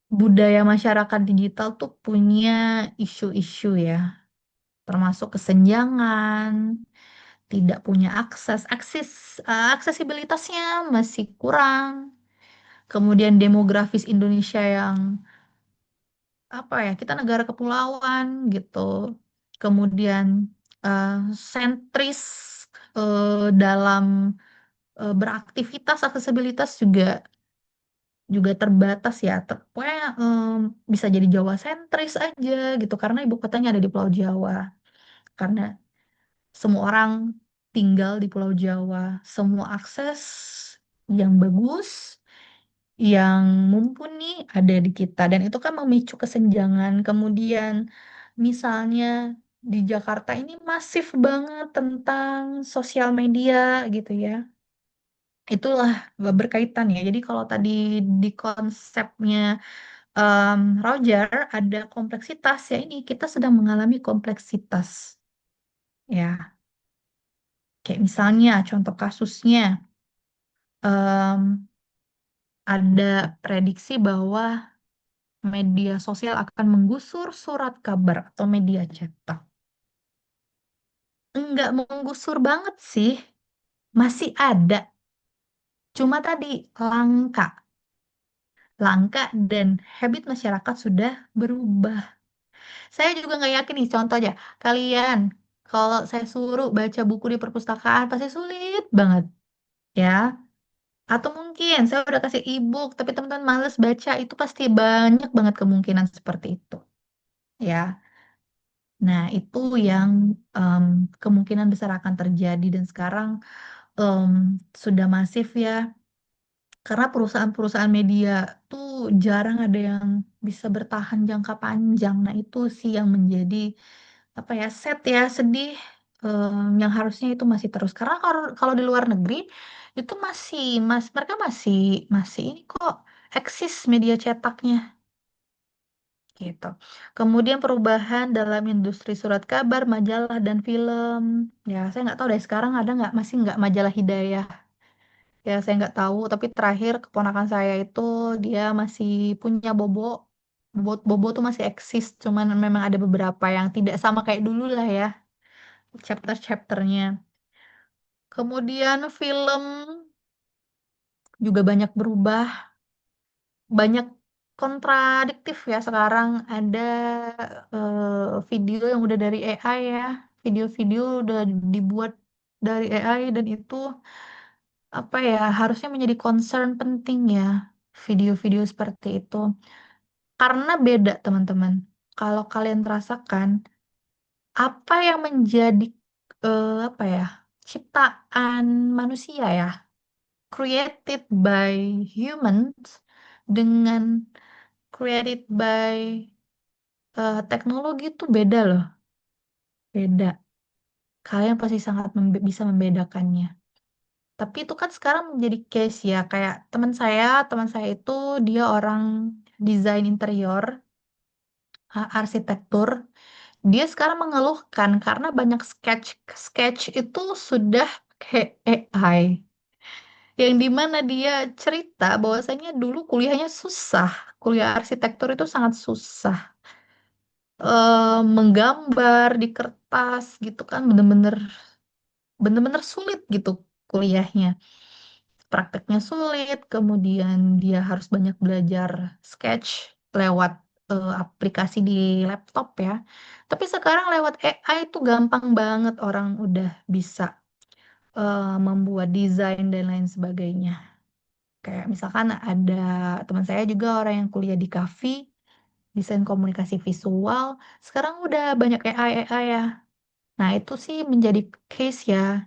budaya masyarakat digital tuh punya isu-isu ya, termasuk kesenjangan, tidak punya aksesibilitasnya masih kurang. Kemudian demografis Indonesia yang apa ya, kita negara kepulauan gitu. Kemudian eh, sentris dalam beraktivitas, aksesibilitas juga terbatas ya. Pokoknya bisa jadi Jawa sentris aja gitu karena ibu kotanya ada di Pulau Jawa. Karena semua orang tinggal di Pulau Jawa, semua akses yang bagus, yang mumpuni ada di kita dan itu kan memicu kesenjangan. Kemudian misalnya di Jakarta ini masif banget tentang sosial media gitu ya. Itulah berkaitan ya. Jadi kalau tadi di konsepnya Roger ada kompleksitas ya ini kita sedang mengalami kompleksitas ya. Kayak misalnya contoh kasusnya em, ada prediksi bahwa media sosial akan menggusur surat kabar atau media cetak. Enggak menggusur banget sih, masih ada. Cuma tadi langka, langka dan habit masyarakat sudah berubah. Saya juga nggak yakin nih, contoh aja. Kalian, kalau saya suruh baca buku di perpustakaan, pasti sulit banget, ya. Atau mungkin saya udah kasih e-book, tapi teman-teman males baca, itu pasti banyak banget kemungkinan seperti itu, ya. Nah, itu yang em, kemungkinan besar akan terjadi dan sekarang em, sudah masif ya. Karena perusahaan-perusahaan media tuh jarang ada yang bisa bertahan jangka panjang. Nah, itu sih yang menjadi apa ya, sedih yang harusnya itu masih terus. Karena kalau di luar negeri Itu mereka masih masih ini kok eksis media cetaknya gitu. Kemudian perubahan dalam industri surat kabar, majalah dan film. Ya, saya nggak tahu deh sekarang ada nggak masih nggak majalah Hidayah. Ya, saya nggak tahu. Tapi terakhir keponakan saya itu dia masih punya Bobo. Bobo tuh masih eksis, cuman memang ada beberapa yang tidak sama kayak dulu lah ya, chapter-chapternya. Kemudian film juga banyak berubah, banyak kontradiktif ya sekarang. Ada video yang udah dari AI ya, video-video udah dibuat dari AI dan itu apa ya harusnya menjadi concern penting ya video-video seperti itu. Karena beda teman-teman. Kalau kalian rasakan apa yang menjadi apa ya ciptaan manusia ya, created by humans dengan created by teknologi itu beda loh, beda. Kalian pasti sangat bisa membedakannya. Tapi itu kan sekarang menjadi case ya, kayak teman saya itu dia orang desain interior, arsitektur. Dia sekarang mengeluhkan karena banyak sketch sketch itu sudah kayak AI. Yang dimana dia cerita bahwasanya dulu kuliahnya susah, kuliah arsitektur itu sangat susah. Menggambar di kertas gitu kan bener-bener sulit gitu kuliahnya. Prakteknya sulit, kemudian dia harus banyak belajar sketch lewat aplikasi di laptop ya. Tapi sekarang lewat AI itu gampang banget orang udah bisa membuat desain dan lain sebagainya. Kayak misalkan ada teman saya juga orang yang kuliah di Kavi, desain komunikasi visual, sekarang udah banyak AI ya. Nah, itu sih menjadi case ya.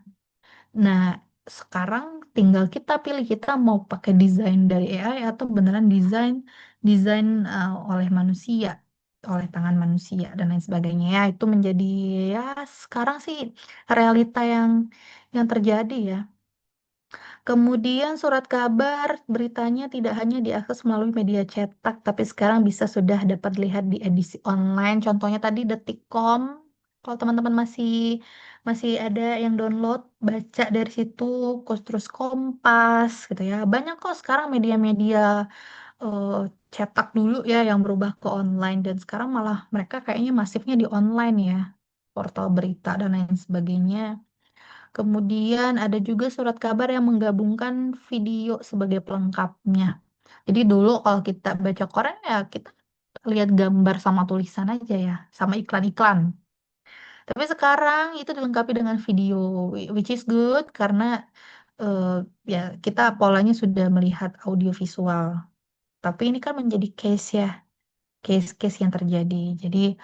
Nah, sekarang tinggal kita pilih kita mau pakai desain dari AI atau beneran desain desain oleh manusia, oleh tangan manusia dan lain sebagainya ya. Itu menjadi ya sekarang sih realita yang terjadi ya. Kemudian surat kabar beritanya tidak hanya diakses melalui media cetak, tapi sekarang bisa sudah dapat lihat di edisi online. Contohnya tadi Detikcom. Kalau teman-teman masih masih ada yang download, baca dari situ, terus Kompas gitu ya. Banyak kok sekarang media-media eh, cetak dulu ya yang berubah ke online dan sekarang malah mereka kayaknya masifnya di online ya, portal berita dan lain sebagainya. Kemudian ada juga surat kabar yang menggabungkan video sebagai pelengkapnya. Jadi dulu kalau kita baca koran ya kita lihat gambar sama tulisan aja ya, sama iklan-iklan. Tapi sekarang itu dilengkapi dengan video, which is good karena eh, ya kita polanya sudah melihat audio visual. Tapi ini kan menjadi case ya, case-case yang terjadi. Jadi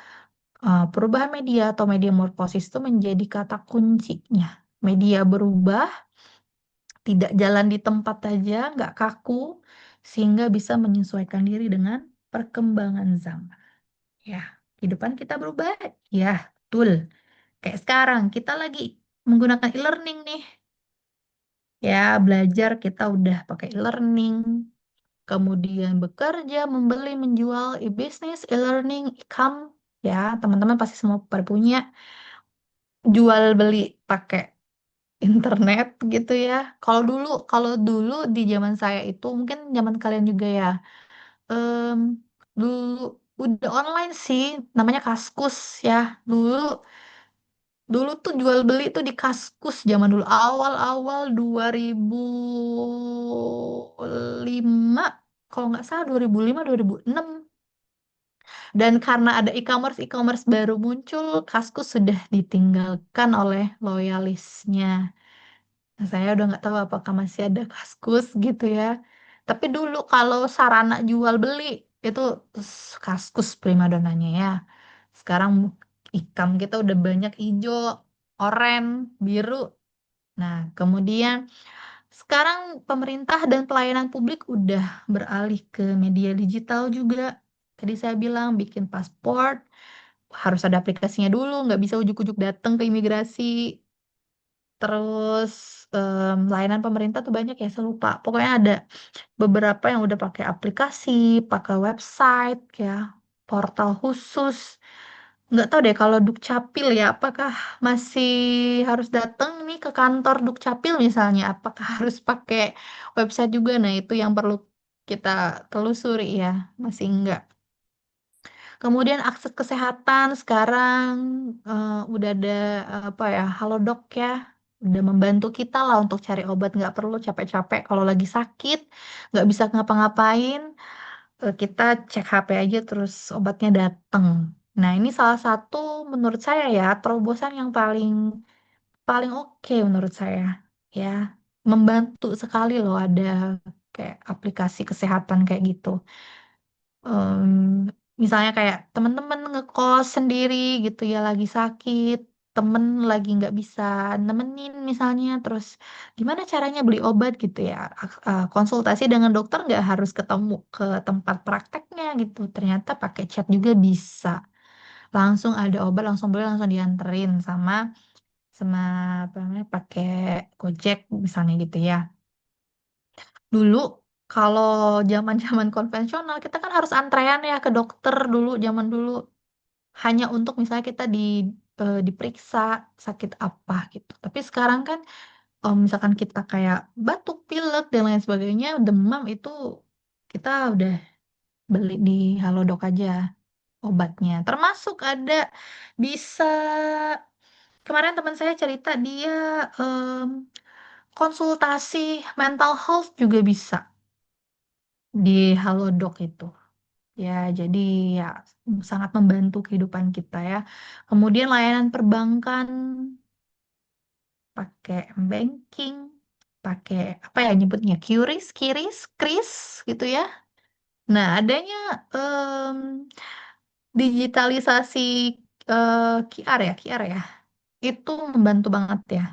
perubahan media atau media morfosis itu menjadi kata kuncinya. Media berubah, tidak jalan di tempat aja, nggak kaku, sehingga bisa menyesuaikan diri dengan perkembangan zaman. Ya, kehidupan kita berubah. Ya, betul. Kayak sekarang, kita lagi menggunakan e-learning nih. Ya, belajar kita udah pakai e-learning. Kemudian bekerja, membeli, menjual, e-business, e-learning, e-com. Ya, teman-teman pasti semua pada punya. Jual beli pakai internet gitu ya. Kalau dulu di zaman saya itu mungkin zaman kalian juga ya. em, Dulu udah online sih, namanya Kaskus ya. Dulu dulu tuh jual beli tuh di Kaskus zaman dulu awal-awal 2005 kalau nggak salah 2005 2006. Dan karena ada e-commerce baru muncul, Kaskus sudah ditinggalkan oleh loyalisnya. Nah, saya udah nggak tahu apakah masih ada Kaskus gitu ya. Tapi dulu kalau sarana jual beli itu Kaskus primadonanya ya. Sekarang ikam kita udah banyak hijau, oranye, biru. Nah, kemudian sekarang pemerintah dan pelayanan publik udah beralih ke media digital juga. Tadi saya bilang bikin paspor harus ada aplikasinya dulu, nggak bisa ujuk-ujuk datang ke imigrasi. Terus layanan pemerintah tuh banyak ya, saya lupa. Pokoknya ada beberapa yang udah pakai aplikasi, pakai website ya, portal khusus. Nggak tahu deh kalau Dukcapil ya, apakah masih harus datang nih ke kantor Dukcapil misalnya, apakah harus pakai website juga? Nah, itu yang perlu kita telusuri ya, masih enggak. Kemudian akses kesehatan sekarang udah ada apa ya, Halodoc ya, udah membantu kita lah untuk cari obat, nggak perlu capek-capek kalau lagi sakit, nggak bisa ngapa-ngapain, kita cek HP aja terus obatnya datang. Nah, ini salah satu menurut saya ya terobosan yang paling paling oke menurut saya ya, membantu sekali loh ada kayak aplikasi kesehatan kayak gitu. Em, Misalnya kayak temen-temen ngekos sendiri gitu ya lagi sakit, temen lagi nggak bisa nemenin misalnya, terus gimana caranya beli obat gitu ya, konsultasi dengan dokter nggak harus ketemu ke tempat prakteknya gitu, ternyata pakai chat juga bisa, langsung ada obat, langsung beli, langsung dianterin sama sama apa namanya, pakai Gojek misalnya gitu ya. Dulu kalau zaman-zaman konvensional kita kan harus antrean ya ke dokter dulu, zaman dulu hanya untuk misalnya kita diperiksa sakit apa gitu. Tapi sekarang kan misalkan kita kayak batuk, pilek dan lain sebagainya, demam itu kita udah beli di Halodoc aja obatnya. Termasuk ada bisa, kemarin teman saya cerita dia em, konsultasi mental health juga bisa di Halodoc itu. Ya, jadi ya sangat membantu kehidupan kita ya. Kemudian layanan perbankan, pakai banking, pakai apa ya nyebutnya, QRIS, KRIS, KRIS gitu ya. Nah, adanya em, digitalisasi QR ya, QR ya, itu membantu banget ya.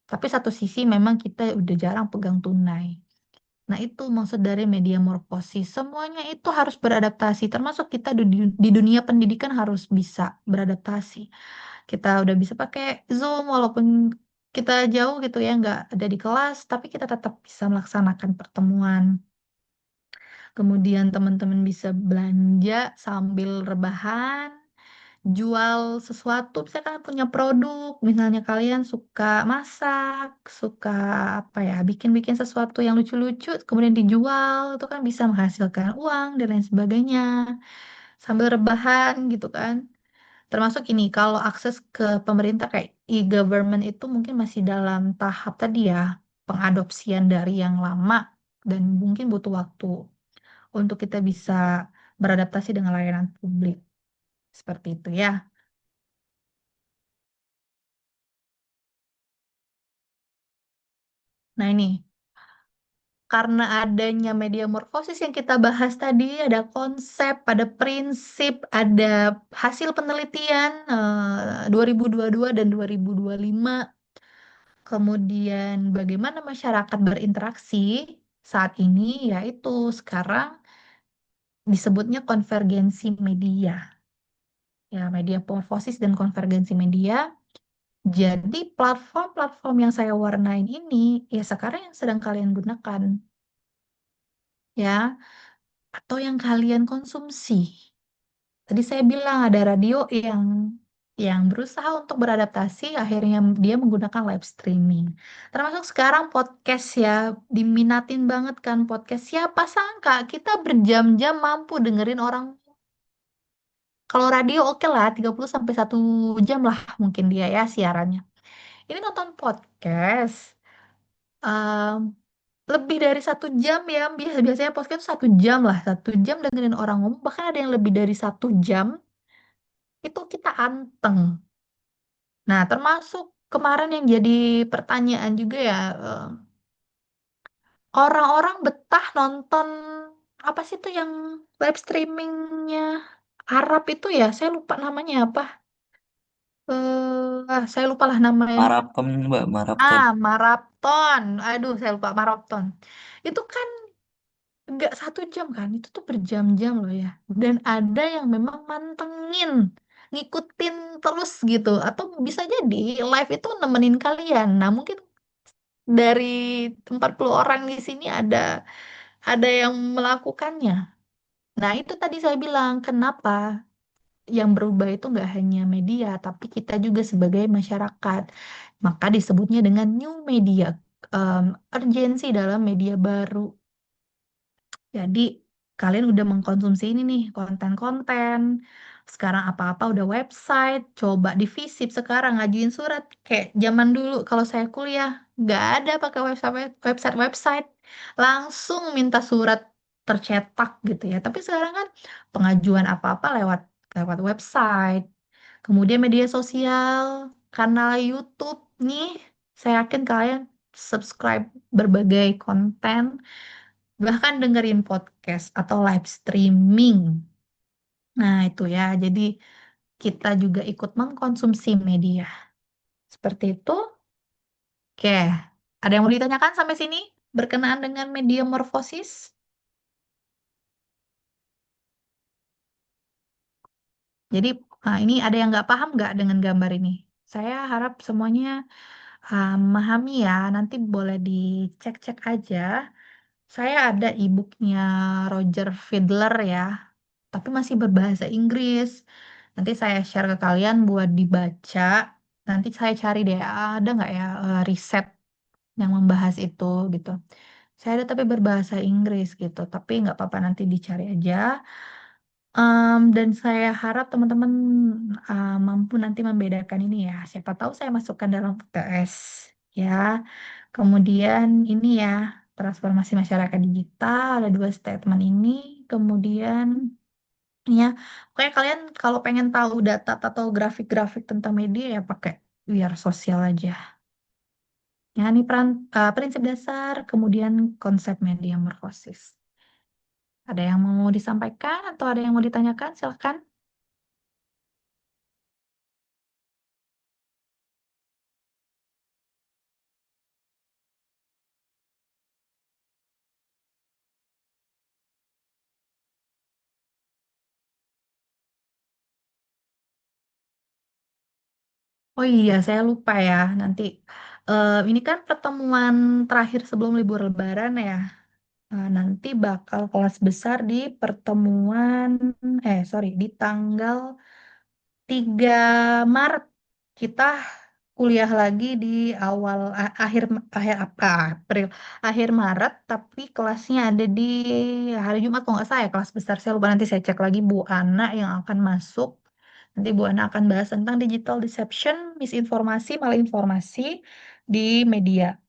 Tapi satu sisi memang kita udah jarang pegang tunai. Nah, itu maksud dari media morfosis. Semuanya itu harus beradaptasi, termasuk kita di dunia pendidikan harus bisa beradaptasi. Kita udah bisa pakai Zoom walaupun kita jauh gitu ya, nggak ada di kelas, tapi kita tetap bisa melaksanakan pertemuan. Kemudian teman-teman bisa belanja sambil rebahan, jual sesuatu, misalnya kalian punya produk, misalnya kalian suka masak, suka apa ya, bikin-bikin sesuatu yang lucu-lucu, kemudian dijual, itu kan bisa menghasilkan uang dan lain sebagainya, sambil rebahan gitu kan. Termasuk ini, kalau akses ke pemerintah kayak e-government itu mungkin masih dalam tahap tadi ya, pengadopsian dari yang lama, dan mungkin butuh waktu untuk kita bisa beradaptasi dengan layanan publik. Seperti itu ya. Nah ini, karena adanya media morfosis yang kita bahas tadi, ada konsep, ada prinsip, ada hasil penelitian 2022 dan 2025, kemudian bagaimana masyarakat berinteraksi saat ini, yaitu sekarang disebutnya konvergensi media. Ya, media morfosis dan konvergensi media. Jadi platform-platform yang saya warnain ini, ya sekarang yang sedang kalian gunakan, ya, atau yang kalian konsumsi. Tadi saya bilang ada radio yang berusaha untuk beradaptasi, akhirnya dia menggunakan live streaming. Termasuk sekarang podcast ya, diminatin banget kan podcast. Siapa sangka kita berjam-jam mampu dengerin orang. Kalau radio oke lah, 30 sampai 1 jam lah mungkin dia ya siarannya. Ini nonton podcast. em, Lebih dari 1 jam ya, biasanya podcast itu 1 jam lah, 1 jam dengerin orang ngomong, bahkan ada yang lebih dari 1 jam, itu kita anteng. Nah, termasuk kemarin yang jadi pertanyaan juga ya, orang-orang betah nonton apa sih tuh yang live streamingnya Arab itu ya, saya lupa namanya apa. Saya lupa lah namanya. Maraton, Mbak, maraton. Maraton. Aduh, saya lupa maraton. Itu kan nggak 1 jam kan, itu tuh berjam-jam loh ya. Dan ada yang memang mantengin ngikutin terus gitu. Atau bisa jadi live itu nemenin kalian. Nah, mungkin dari 40 orang di sini ada yang melakukannya. Nah, itu tadi saya bilang, kenapa yang berubah itu nggak hanya media, tapi kita juga sebagai masyarakat. Maka disebutnya dengan new media, urgensi dalam media baru. Jadi kalian udah mengkonsumsi ini nih konten-konten. Sekarang apa-apa udah website. Coba divisip sekarang ngajuin surat. Kayak zaman dulu kalau saya kuliah nggak ada pakai website. Langsung minta surat tercetak gitu ya. Tapi sekarang kan pengajuan apa-apa lewat lewat website. Kemudian media sosial, kanal YouTube nih. Saya yakin kalian subscribe berbagai konten bahkan dengerin podcast atau live streaming. Nah, itu ya. Jadi kita juga ikut mengkonsumsi media. Seperti itu. Oke. Ada yang mau ditanyakan sampai sini berkenaan dengan media morfosis? Jadi, ini ada yang nggak paham nggak dengan gambar ini? Saya harap semuanya memahami ya. Nanti boleh dicek-cek aja. Saya ada e-booknya Roger Fidler ya, tapi masih berbahasa Inggris. Nanti saya share ke kalian buat dibaca. Nanti saya cari deh, ada nggak ya riset yang membahas itu gitu. Saya ada tapi berbahasa Inggris gitu, tapi nggak apa-apa nanti dicari aja. Dan saya harap teman-teman mampu nanti membedakan ini ya. Siapa tahu saya masukkan dalam UTS ya. Kemudian ini ya, transformasi masyarakat digital, ada dua statement ini. Kemudian ya, pokoknya kalian kalau pengen tahu data atau grafik-grafik tentang media ya pakai biar sosial aja. Ya, ini prinsip dasar, kemudian konsep media morfosis. Ada yang mau disampaikan atau ada yang mau ditanyakan? Silakan. Oh iya, saya lupa ya. Nanti ini kan pertemuan terakhir sebelum libur Lebaran ya. Nanti bakal kelas besar di pertemuan, sorry, di tanggal 3 Maret. Kita kuliah lagi di akhir apa April, akhir Maret, tapi kelasnya ada di hari Jumat kalau nggak salah ya, kelas besar. Saya lupa, nanti saya cek lagi Bu Ana yang akan masuk. Nanti Bu Ana akan bahas tentang digital deception, misinformasi, malinformasi di media.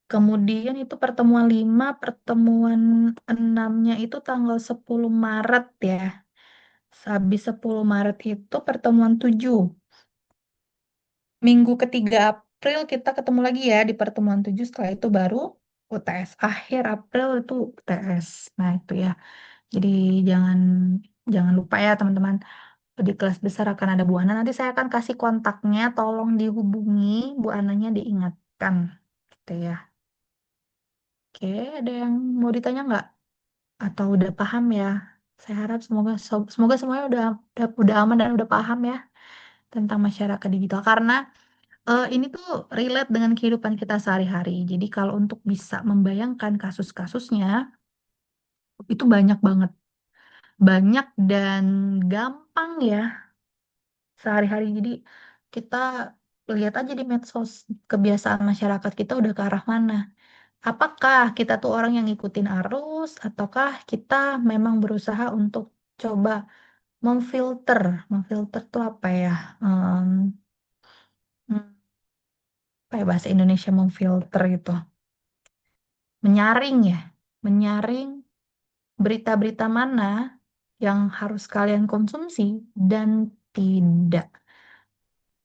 Kemudian itu pertemuan 5, pertemuan 6-nya itu tanggal 10 Maret ya. Habis 10 Maret itu pertemuan 7. Minggu ketiga April kita ketemu lagi ya di pertemuan 7. Setelah itu baru UTS. Akhir April itu UTS. Nah, itu ya. Jadi jangan jangan lupa ya teman-teman. Di kelas besar akan ada Bu Ana. Nanti saya akan kasih kontaknya. Tolong dihubungi. Bu Ananya diingatkan. Gitu ya. Oke, ada yang mau ditanya nggak? Atau udah paham ya? Saya harap semoga semuanya udah aman dan udah paham ya tentang masyarakat digital. Karena ini tuh relate dengan kehidupan kita sehari-hari. Jadi kalau untuk bisa membayangkan kasus-kasusnya, itu banyak banget. Banyak dan gampang ya sehari-hari. Jadi kita lihat aja di medsos, kebiasaan masyarakat kita udah ke arah mana. Apakah kita tuh orang yang ngikutin arus, ataukah kita memang berusaha untuk coba memfilter. Memfilter tuh apa ya? Em, hmm, apa ya bahasa Indonesia memfilter itu? Menyaring ya, menyaring berita-berita mana yang harus kalian konsumsi dan tidak.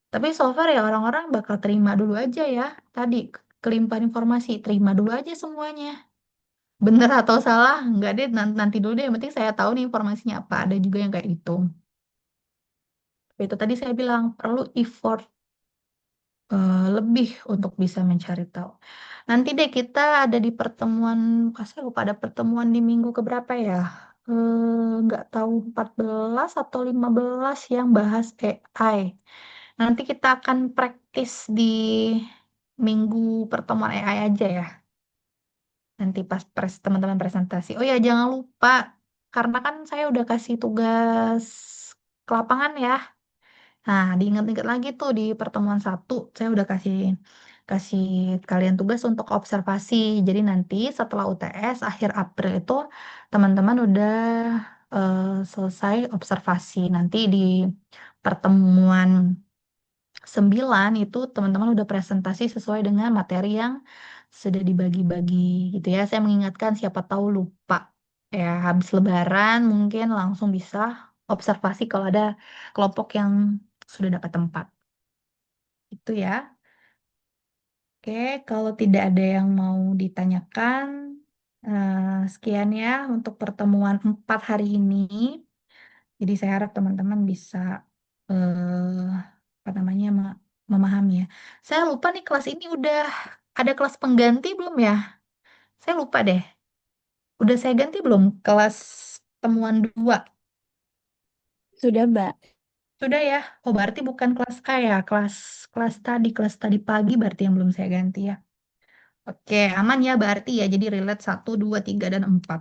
Tapi so far ya orang-orang bakal terima dulu aja ya. Tadi kelimpahan informasi, terima dulu aja semuanya. Bener atau salah, nggak deh, nanti dulu deh. Yang penting saya tahu nih informasinya apa. Ada juga yang kayak gitu. Itu tadi saya bilang perlu effort lebih untuk bisa mencari tahu. Nanti deh kita ada di pertemuan, saya lupa ada pertemuan di minggu keberapa ya? nggak tahu 14 atau 15 yang bahas AI. Nanti kita akan praktis di minggu pertemuan AI aja ya. Nanti pas teman-teman presentasi. Oh ya, jangan lupa, karena kan saya udah kasih tugas ke lapangan ya. Nah, diingat-ingat lagi tuh di pertemuan satu, saya udah kasih kasih kalian tugas untuk observasi. Jadi nanti setelah UTS akhir April itu teman-teman udah eh, selesai observasi. Nanti di pertemuan 9 itu teman-teman udah presentasi sesuai dengan materi yang sudah dibagi-bagi gitu ya. Saya mengingatkan siapa tahu lupa. Ya, habis Lebaran mungkin langsung bisa observasi kalau ada kelompok yang sudah dapat tempat. Itu ya. Oke, kalau tidak ada yang mau ditanyakan, sekian ya untuk pertemuan 4 hari ini. Jadi saya harap teman-teman bisa eh, apa namanya memahami ya. Saya lupa nih kelas ini udah ada kelas pengganti belum ya? Saya lupa deh. Udah saya ganti belum kelas temuan 2? Sudah, Mbak. Sudah ya. Oh, berarti bukan kelas A ya, kelas kelas tadi pagi berarti yang belum saya ganti ya. Oke, aman ya berarti ya. Jadi relate 1, 2, 3, dan 4.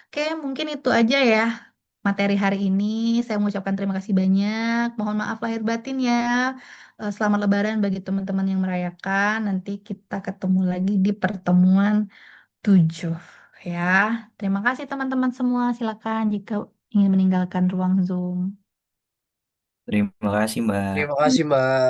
Oke, mungkin itu aja ya materi hari ini. Saya mengucapkan terima kasih banyak. Mohon maaf lahir batin ya. Selamat Lebaran bagi teman-teman yang merayakan. Nanti kita ketemu lagi di pertemuan 7 ya. Terima kasih teman-teman semua. Silakan jika ingin meninggalkan ruang Zoom. Terima kasih, Mbak. Terima kasih, Mbak.